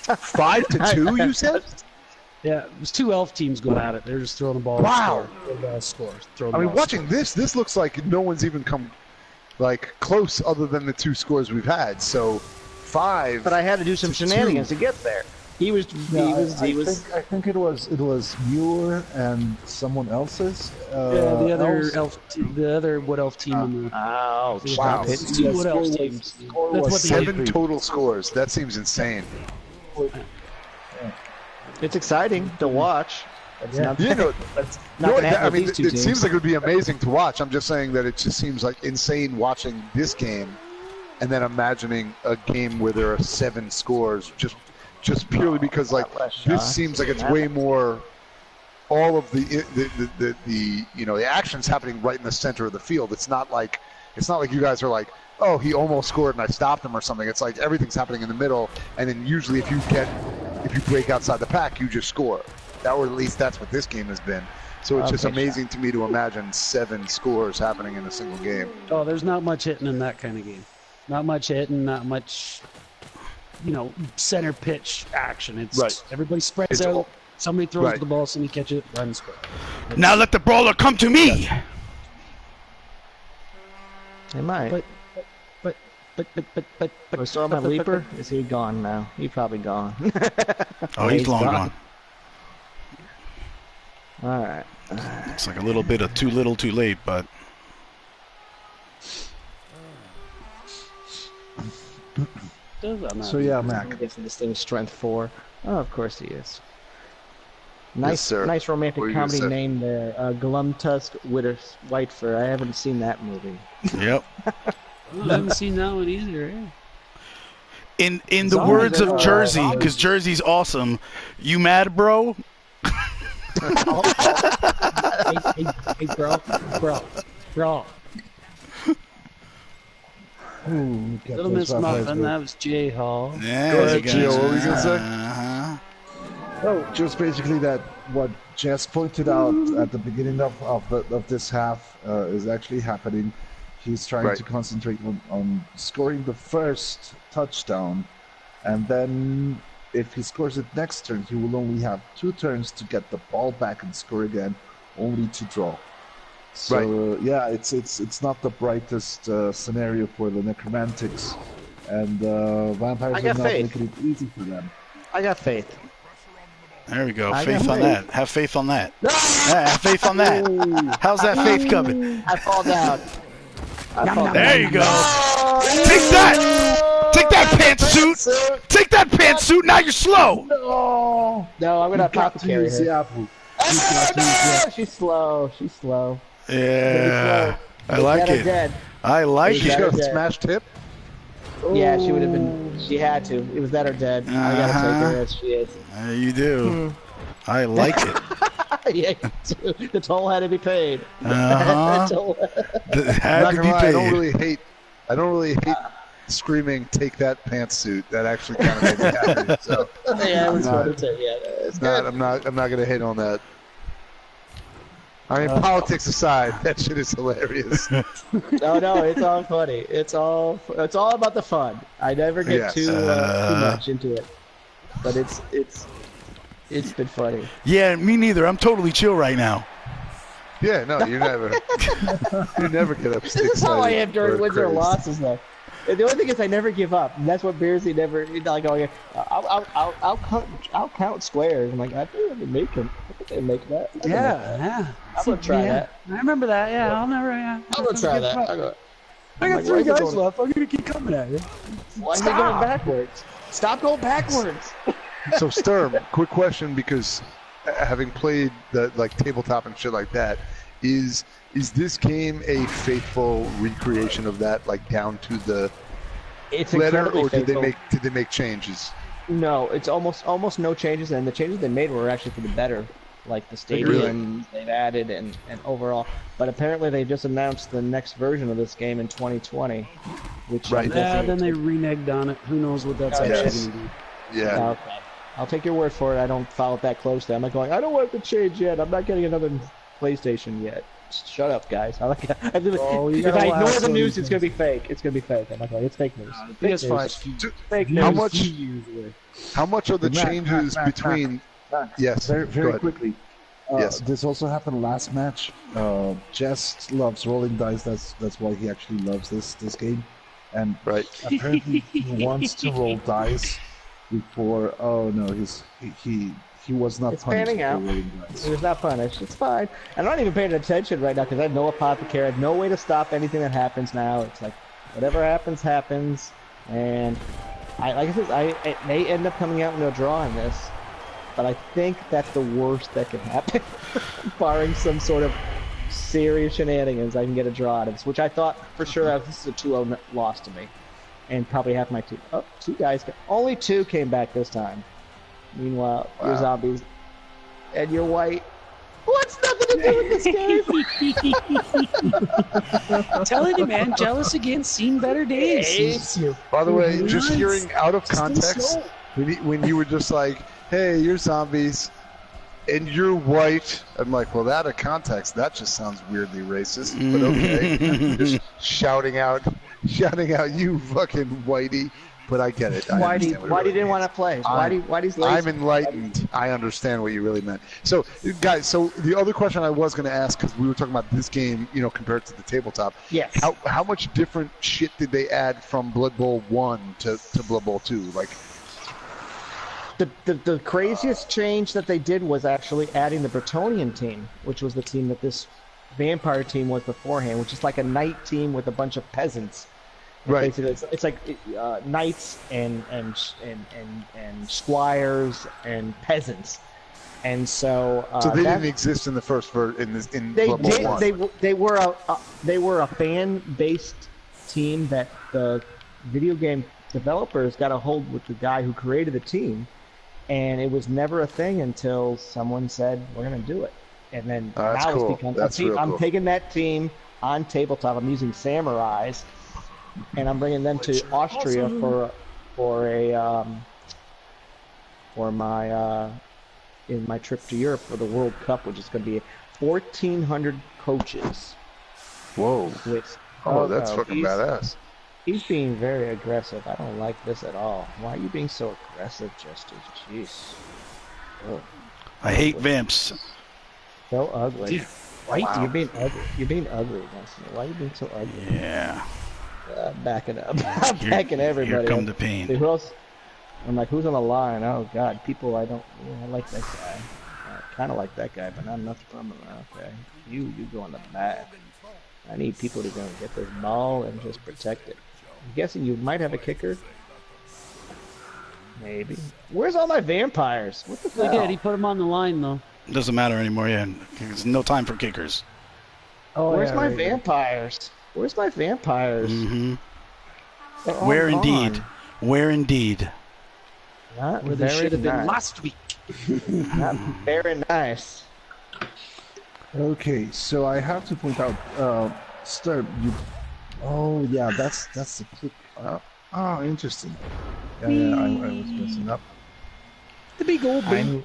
5-2, you said? Yeah, it was 2 elf teams going at it. They're just throwing the ball. Wow. I mean, watching this looks like no one's even come like close other than the 2 scores we've had. So 5. But I had to do some shenanigans to get there. He was. I think it was Muir and someone else's. the other elves. the other wood elf team in the. Oh, Wow. It's 2 wood elf teams. That's what the 7 total scores. That seems insane. It's exciting to watch. It's not, You know, it's not gonna happen I with mean, these two it teams. seems like it would be amazing to watch. I'm just saying that it just seems like insane watching this game, and then imagining a game where there are 7 scores just purely because like this seems like it's way more. All of the action's happening right in the center of the field. It's not like you guys are like, oh, he almost scored and I stopped him or something. It's like everything's happening in the middle, and then usually if you break outside the pack, you just score. Or at least that's what this game has been. So it's just amazing to me to imagine 7 scores happening in a single game. Oh, there's not much hitting in that kind of game. Not much hitting, not much, center pitch action. It's Right. Everybody spreads It's out. all- Somebody throws Right. the ball, somebody catch it, run, score. Now let the brawler come to me. They might. But. Oh, saw my leaper? Is he gone now? He's probably gone. Oh, he's long gone. All right. It's like a little bit of too little, too late, but So yeah, I'm Mac. guessing this thing's strength 4. Oh, of course he is. Yes, Nice, sir. nice romantic What were you gonna comedy say? name there. Glumtusk Whitefur. I haven't seen that movie. yep. I haven't seen that one either. Eh? In the words of Jersey, because Jersey's awesome. You mad, bro? Hey, bro. Ooh, get Little those Miss vampires Muffin, good. that was J Hall. Yeah, Go ahead, you Gio. guys- What were you gonna say? Uh-huh. Oh, just basically that what Jess pointed out at the beginning of this half is actually happening. He's trying Right. to concentrate on scoring the first touchdown, and then if he scores it next turn, he will only have 2 turns to get the ball back and score again, only to draw. So yeah, it's not the brightest scenario for the Necromantics, and vampires I are got not faith. making it easy for them. I got faith. There we go. I Faith got on faith. that. Have faith on that. Yeah, have faith on that. How's that faith coming? I fall down. There you go. Take that. Take that pantsuit. Take that pantsuit. Now you're slow. No, I'm gonna You've got to apothecary use the her. apple. You've got to use the She's slow. She's slow. Yeah. I like Dead or it. dead. I like She's Dead it. or got a dead. smashed hip. Yeah, she would have been. She had to. It was that or dead. I gotta take her as she is. You do. I like it. Yeah, the toll had to be paid. Uh-huh. The toll- Had Not to gonna be lie, I don't paid. really hate screaming "Take that pantsuit." That actually kind of makes me happy. So yeah, it was I'm funny not- too. Yeah, it's not, good. I'm not gonna hit on that. I mean, politics aside, that shit is hilarious. No, it's all funny. It's all about the fun. I never get Yes. too much into it, but it's been funny. Yeah, me neither. I'm totally chill right now. Yeah, no, you never get up. This is how I am during or wins or crazed. losses, though. And the only thing is, I never give up. And that's what Bearsy never. Like, I'll count squares. I'm like, I think I can make them. I think I can make that. I can make that. Yeah. I'm gonna try that. I remember that. Yeah, I'll never. I'm gonna try that. I got like, 3 why is it guys going- left. I'm gonna keep coming at you. Why is it going backwards? Stop going backwards. So Sturm, quick question, because having played the like tabletop and shit like that, Is this game a faithful recreation of that, like down to the It's letter, incredibly or faithful. did they make changes? No, it's almost no changes, and the changes they made were actually for the better, like the stadium they've added and overall. But apparently they just announced the next version of this game in 2020, which Right. Yeah, then they reneged on it. Who knows what that's actually Yes. going to do. Yeah. Okay. I'll take your word for it. I don't follow it that closely. I'm not going, I don't want it to change yet. I'm not getting another PlayStation yet. Shut up, guys. Oh, you if gotta I ignore last the one. news, it's going to be fake. It's going to be fake. I'm not going, it's fake news. PS5. Fake How news. much? How much are the Matt, changes Matt, between? Yes. Very, go very ahead. quickly. Yes. This also happened last match. Jest loves rolling dice. That's why he actually loves this game. And Right. apparently he wants to roll dice before. Oh no, he was not It's punished panning for out. rolling dice. It was not punished. It's fine. I'm not even paying attention right now because I have no apothecary. I have no way to stop anything that happens now. It's like whatever happens, happens. And like I said, it may end up coming out in a draw in this, but I think that's the worst that can happen, barring some sort of serious shenanigans. I can get a draw out of this, which I thought for sure this is a 2-0 loss to me, and probably half my team. Oh, two guys. Only two came back this time. Meanwhile, your zombies and your white. What's nothing to do with this game? Telling you, man, jealous again, seen better days. By the way, just Nice. hearing out of context, when you were just like, hey, you're zombies, and you're white, I'm like, well, out of context, that just sounds weirdly racist, but okay. Just shouting out, you fucking whitey. But I get it. I understand what it Whitey really didn't want to means. play. Whitey's lazy. I'm enlightened. I understand what you really meant. So, guys, so the other question I was going to ask, because we were talking about this game, compared to the tabletop. Yes. How much different shit did they add from Blood Bowl 1 to Blood Bowl 2? Like, The craziest change that they did was actually adding the Bretonnian team, which was the team that this vampire team was beforehand, which is like a knight team with a bunch of peasants. right. Basically, it's like knights and squires and peasants, and so. So they didn't exist in the first in Blood Bowl 1. They were a fan-based team that the video game developers got a hold with the guy who created the team, and it was never a thing until someone said we're going to do it, and then That's now cool. it's become That's a team. real I'm cool. taking that team on tabletop. I'm using samurais, and I'm bringing them to Austria for my trip to Europe for the World Cup, which is going to be 1,400 coaches. Whoa. With That's fucking badass. He's being very aggressive. I don't like this at all. Why are you being so aggressive, Justice? Jeez. Oh, I hate vamps. so ugly. Dude, right? Wow. You're being ugly. You're being ugly, Winston. Why are you being so ugly? Yeah. Backing up. I'm backing everybody. Here come the See, pain. who else? I'm like, who's on the line? Oh God, people I don't. I like that guy. I kind of like that guy, but not enough from him. Okay, you go on the back. I need people to go and get this ball and just protect it. I'm guessing you might have a kicker. Maybe. Where's all my vampires? What the Look hell? at he put him on the line though. Doesn't matter anymore. Yeah, there's no time for kickers. Oh, Where's yeah, my right. vampires? Where's my vampires? Mm-hmm. They're all Where gone. indeed? Where indeed? Not Where they very should have been nice. last week. Not very nice. Okay, so I have to point out, Sturm, you. Oh yeah, that's the clip. Oh, interesting. Yeah, I was messing up. The big old I'm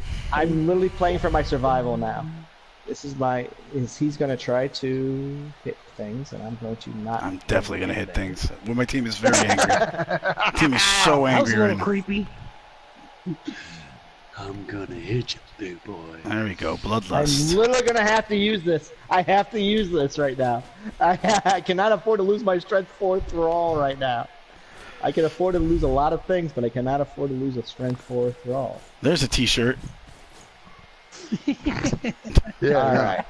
literally playing for my survival now. This is he's gonna try to hit things, and I'm going to not. I'm definitely gonna hit things. Well, my team is very angry. My team is so That was angry a right little now. creepy. I'm gonna hit you, big boy. There we go. I'm Bloodlust. literally gonna have to use this. I have to use this right now. I cannot afford to lose my strength 4 thrall right now. I can afford to lose a lot of things, but I cannot afford to lose a strength 4 thrall. There's a T-shirt. Yeah, All no. right.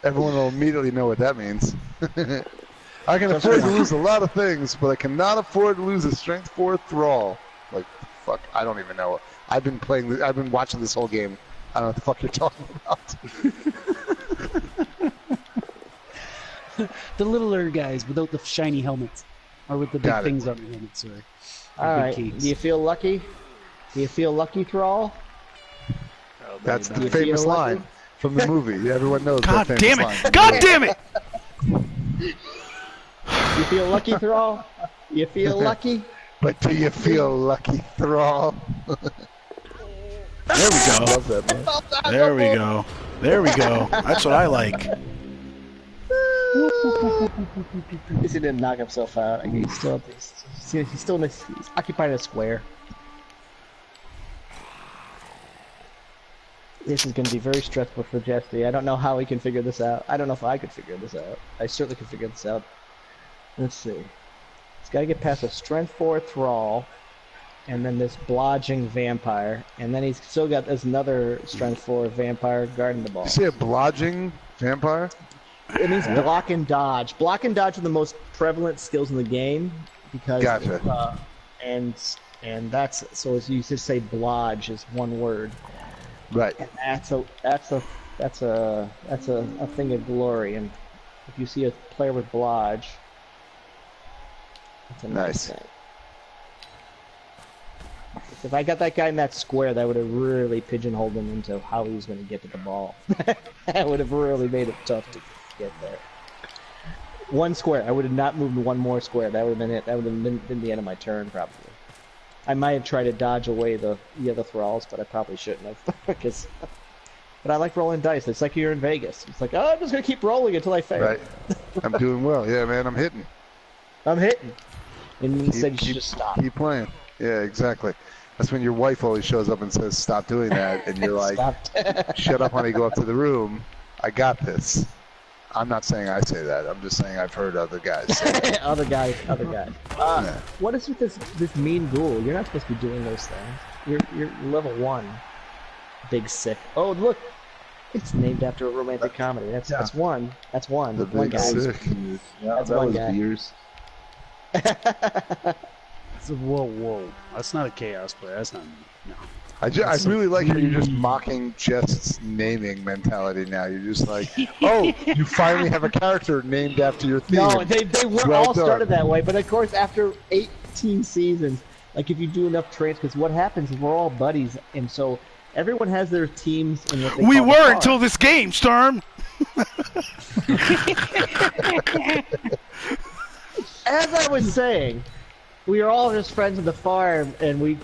Everyone will immediately know what that means. I can afford to lose a lot of things, but I cannot afford to lose a strength 4 thrall. Like, fuck, I don't even know. I've been watching this whole game. I don't know what the fuck you're talking about. The littler guys without the shiny helmets. Or with the big things on their helmets. Sorry. Alright, do you feel lucky? Do you feel lucky, Thrall? That's the famous line from the movie. Everyone knows that famous damn it! line. God damn it! You feel lucky, Thrall? You feel lucky? But do you feel lucky, Thrall? There we go. Love that, man. There we go. There we go. That's what I like. At least he didn't knock himself out. He's still he's occupying a square. This is going to be very stressful for Jesse. I don't know how he can figure this out. I don't know if I could figure this out. I certainly could figure this out. Let's see. He's got to get past a Strength 4 Thrall, and then this Blodging Vampire, and then he's still got this another Strength 4 Vampire guarding the ball. You see a Blodging Vampire? It means block and dodge. Block and dodge are the most prevalent skills in the game because and that's so as you just say blodge is one word. Right. And that's a thing of glory. And if you see a player with blodge, that's a nice thing. If I got that guy in that square, that would have really pigeonholed him into how he was going to get to the ball. That would have really made it tough to get there. One square. I would have not moved one more square. That would have been it. That would have been the end of my turn, probably. I might have tried to dodge away the other thralls, but I probably shouldn't have. But I like rolling dice. It's like you're in Vegas. It's like, oh, I'm just going to keep rolling until I fail. Right. I'm doing well. Yeah, man, I'm hitting. I'm hitting. And instead you should just stop. Keep playing. Yeah, exactly. That's when your wife always shows up and says, stop doing that. And you're like, shut up, honey, go up to the room. I got this. I'm not saying I say that. I'm just saying I've heard other guys say that. Other guys. Yeah. What is with this mean ghoul? You're not supposed to be doing those things. You're level 1. Big sick. Oh, look. It's named after a romantic comedy. That's one. That's one. The one big guy. sick. Yeah, That's that one was guy. Beers. Whoa. That's not a chaos player. That's not. No. I really like how you're just mocking Jest's naming mentality now. You're just like, oh, you finally have a character named after your theme. No, they were Well all done. started that way, but of course after 18 seasons, like if you do enough trades, because what happens is we're all buddies, and so everyone has their teams in what they We call were the until this game, Sturm. As I was saying, we are all just friends at the farm, and we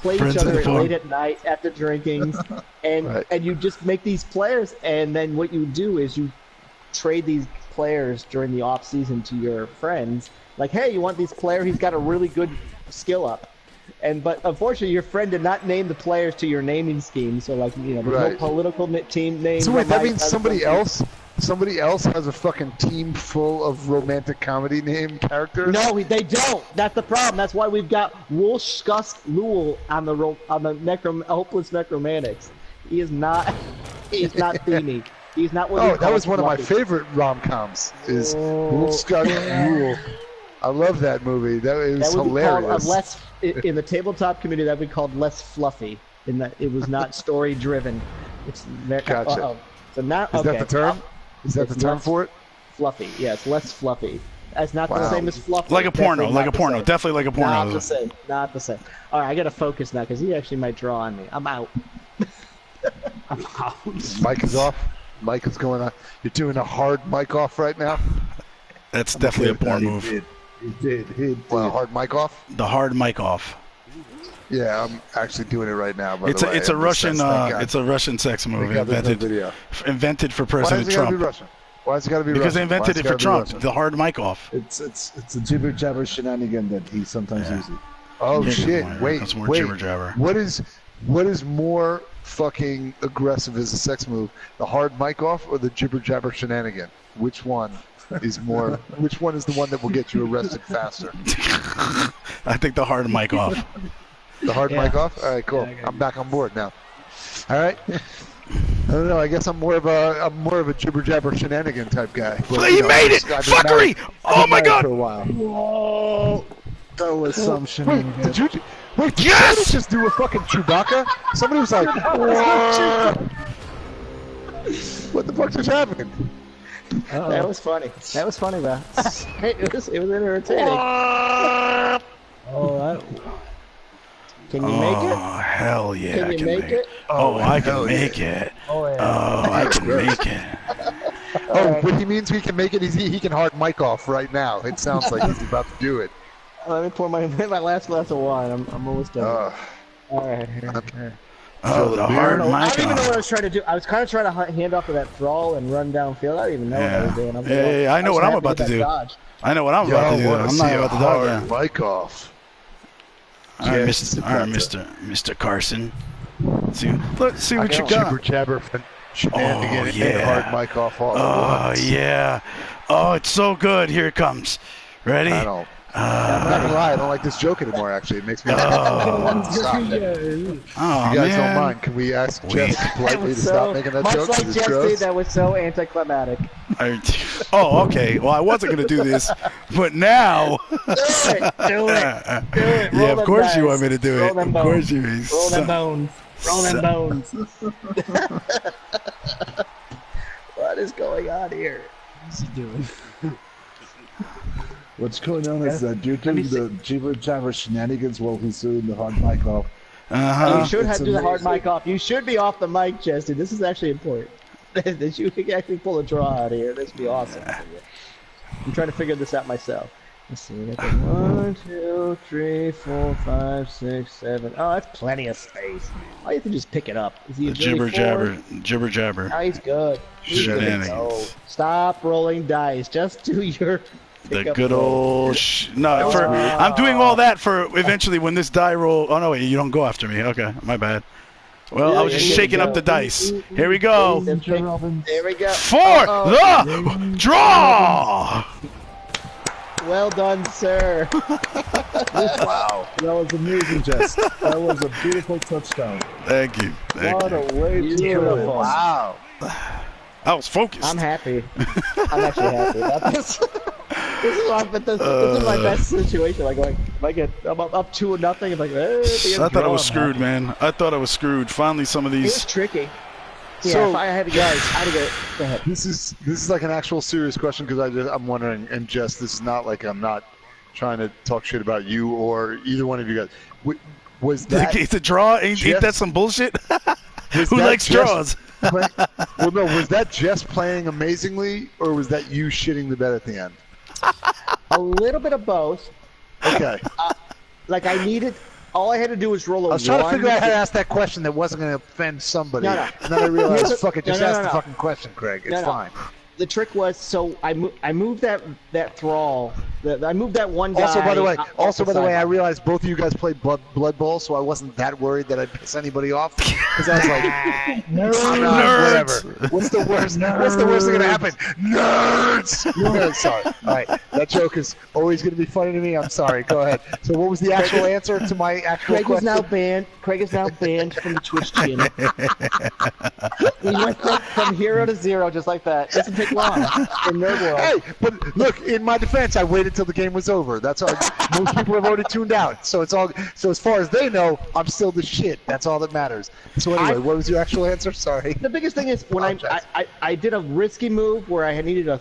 play Friends each at other the farm. late at night after drinking, and Right. and you just make these players, and then what you do is you trade these players during the off season to your friends. Like, hey, you want this player? He's got a really good skill up, but unfortunately, your friend did not name the players to your naming scheme. So like there's no political team name. So wait, that means somebody else has a fucking team full of romantic comedy name characters? No, they don't. That's the problem. That's why we've got Wolfskusk Lul on the Hopeless Necromantics. He is not themey. He's not what. Oh, that was one of my favorite rom-coms. Is Wolfskusk Rule. I love that movie. That was hilarious. In the tabletop community, that would be called less fluffy. In that it was not story driven. It's Gotcha. So now, Is that the term? Is that the term for it? Fluffy. Yeah, it's less fluffy. It's not the same as fluffy. Like a porno. Definitely Like not a porno. the same. Definitely like a porno. Not the same. Not the same. All right, I gotta focus now because he actually might draw on me. I'm out. I'm out. Mic is off. Mic is going on. You're doing a hard mic off right now? That's definitely a porn move. He did. Well, hard mic off? The hard mic off. Yeah, I'm actually doing it right now. By It's the way. a Russian sex move invented for President Trump. Why is it gotta be Russian? Why has it got to be Because Russian? they invented it for Trump. The hard mic off. It's a jibber jabber shenanigan that he sometimes uses. Oh Yeah, shit! that's more jibber jabber. What is more fucking aggressive as a sex move? The hard mic off or the jibber jabber shenanigan? Which one is more? Which one is the one that will get you arrested faster? I think the hard mic off. The hard mic off? All right, cool. I'm back on board now. All right. I don't know. I guess I'm more of a jibber jabber shenanigan type guy. But, He made it! Fuckery! Oh my god! For a while. Whoa! That was some shenanigan. Wait, yes! Somebody just do a fucking Chewbacca? Somebody was like, what the fuck just happened? That was funny. That was funny, though. it was entertaining. Oh, can you make it? Oh, hell yeah. Can you make it? Oh, I can make it. Oh, yeah. Oh, I can make it. Oh, what he means we can make it is he can hard mic off right now. It sounds like he's about to do it. Let me pour my last glass of wine. I'm almost done. All right. Oh, the hard mic I don't even know off. what I was trying to do. I was kind of trying to hand off to that thrall and run downfield. I don't even know what I was doing. Yeah, I know what I'm about to do. I know what I'm about to do. I'm not about to dodge that. Mic off. All right, Mr. Carson. Let's see what you got. Jibber jabber shenanigans and hard mic off all at once. Yeah. Oh, it's so good. Here it comes. Ready? I don't. I'm not gonna lie, I don't like this joke anymore. Actually, it makes me. Stop it. You guys don't mind? Can we ask Jess politely to stop making that joke? Much like Jesse, that was so anticlimactic. Okay. Well, I wasn't gonna do this, but now. Do it. Yeah, of course you want me to do it. Of course you. Roll them bones. Roll them bones. What is going on here? What's he doing? What's going on is that you're doing the jibber jabber shenanigans while he's doing the hard mic off. You should have to do the hard mic off. You should be off the mic, Jesse. This is actually important. That you can actually pull a draw out of here. This would be awesome. I'm trying to figure this out myself. Let's see. 1, 2, 3, 4, 5, 6, 7. Oh, that's plenty of space. All you have to just pick it up. Is he Jibber jabber. Oh, he's good. Shenanigans. Stop rolling dice. Just do your. The good old I'm doing all that for eventually when this die roll. Oh no, wait, you don't go after me. Okay, my bad. Well, I was just shaking up the dice. Here we go. There we go. For the draw. Well done, sir. Wow. That was amazing, Jess. That was a beautiful touchdown. Thank you. What a way to do it. Wow. I was focused. I'm happy. I'm actually happy about this. This is my best situation. Like, if I get I'm up 2-0, I'm like, I thought I was screwed, man. I thought I was screwed. Finally, some of these. It was tricky. Yeah, So, if I had to go, go ahead. This is like an actual serious question because I'm wondering, and Jess, this is not like I'm not trying to talk shit about you or either one of you guys. Was that it's a draw? Ain't that some bullshit? Who likes draws? Well, no. Was that Jess playing amazingly, or was that you shitting the bed at the end? A little bit of both. Okay. Like I needed. All I had to do was roll a 1. I was trying to figure out how to ask that question that wasn't going to offend somebody. No. And then I realized, fuck it, just ask the fucking question, Craig. It's fine. The trick was, so I moved that thrall. I moved that one guy. Also, by the way, I realized both of you guys played Blood Bowl, so I wasn't that worried that I'd piss anybody off. Because I was like, nerds. Whatever. What's the worst? What's the worst thing gonna happen? Nerds. No, sorry. All right, that joke is always gonna be funny to me. I'm sorry. Go ahead. So, what was the actual answer to my actual question? Craig is now banned from the Twitch channel. He went from 0 to 0 just like that. Doesn't take long in Nerd World. Hey, but look, in my defense, I waited till the game was over. That's all. Most people have already tuned out, so it's all. So as far as they know, I'm still the shit. That's all that matters. So anyway, what was your actual answer? Sorry. The biggest thing is when I did a risky move where I needed a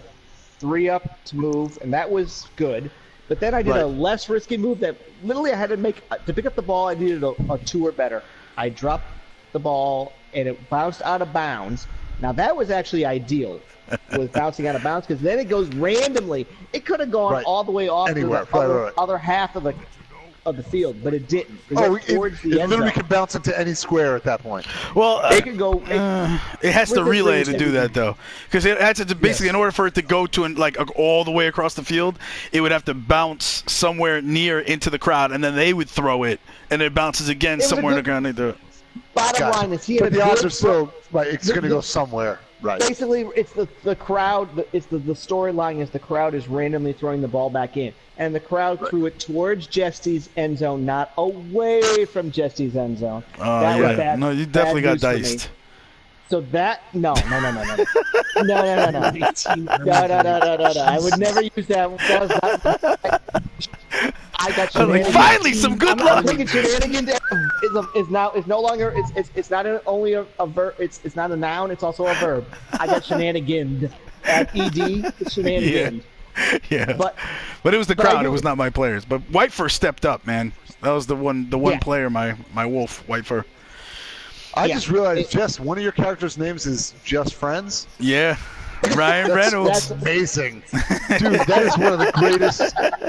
3-up to move, and that was good. But then I did a less risky move that literally I had to make to pick up the ball. I needed a 2 or better. I dropped the ball and it bounced out of bounds. Now that was actually ideal with bouncing out of bounds because then it goes randomly. It could have gone all the way off to the other half of the field, but it didn't. It literally can bounce into any square at that point. Well, it can go. It has to relay to do that though, because it has to basically in order for it to go to all the way across the field, it would have to bounce somewhere near into the crowd, and then they would throw it, and it bounces again somewhere in the ground. Bottom line is here. But the odds are still it's going to go somewhere. Right. Basically, it's the crowd. It's the storyline is the crowd is randomly throwing the ball back in, and the crowd threw it towards Jesse's end zone, not away from Jesse's end zone. No, you definitely got diced. So that no. No. I would never use that. That was not. I got shenanigans. Finally, some good luck. I'm thinking shenanigans is no longer it's not only a verb. It's not a noun. It's also a verb. I got shenanigans. at ED shenanigans. Yeah. But it was the but I crowd. do- It was not my players. But White Fur stepped up, man. That was the one player, my wolf, White Fur. I just realized, Jess, one of your characters' names is Just Friends. Yeah. Ryan Reynolds. That's amazing, dude. That is one of the greatest.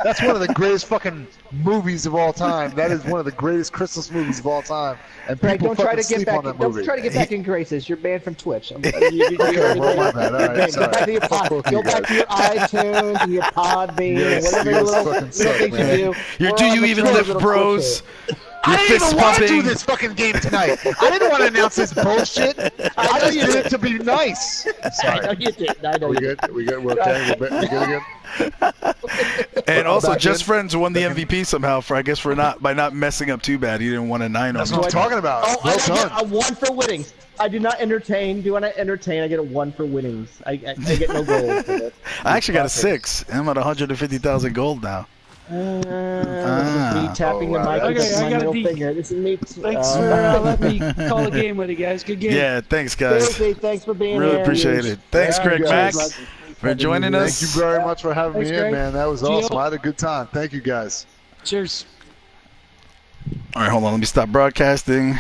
That's one of the greatest fucking movies of all time. That is one of the greatest Christmas movies of all time. And Craig, people don't try fucking to get sleep back. on that Don't movie. try to get back in graces. You're banned from Twitch. Okay, well, my bad. All right, Go back to your Go back to your iTunes and your Podbean and whatever little things you do. Do you even lift, bros? I didn't even want to do this fucking game tonight. I didn't want to announce this bullshit. I just did it to be nice. I know you did. I know We you good? We good? We're okay? We good again? And also, back Just in. Friends won the MVP somehow by not messing up too bad. He didn't want a 9 That's on what I'm talking about. Oh, Well I get done. a 1 for winnings. I do not entertain. Do I not entertain? I get a 1 for winnings. I get no gold for this. I actually got a 6. I'm at 150,000 gold now. This is me tapping the mic Okay, with I my got a middle D. finger. This is me. Thanks for letting me call a game with you guys. Good game. Yeah, thanks, guys. Seriously, thanks for being Really here. appreciate it. Thanks, Yeah, CraigMakk, guys. for joining Thank us. you very much for having Thanks, me in, Greg. man. That was Gio. awesome. I had a good time. Thank you, guys. Cheers. All right, hold on. Let me stop broadcasting.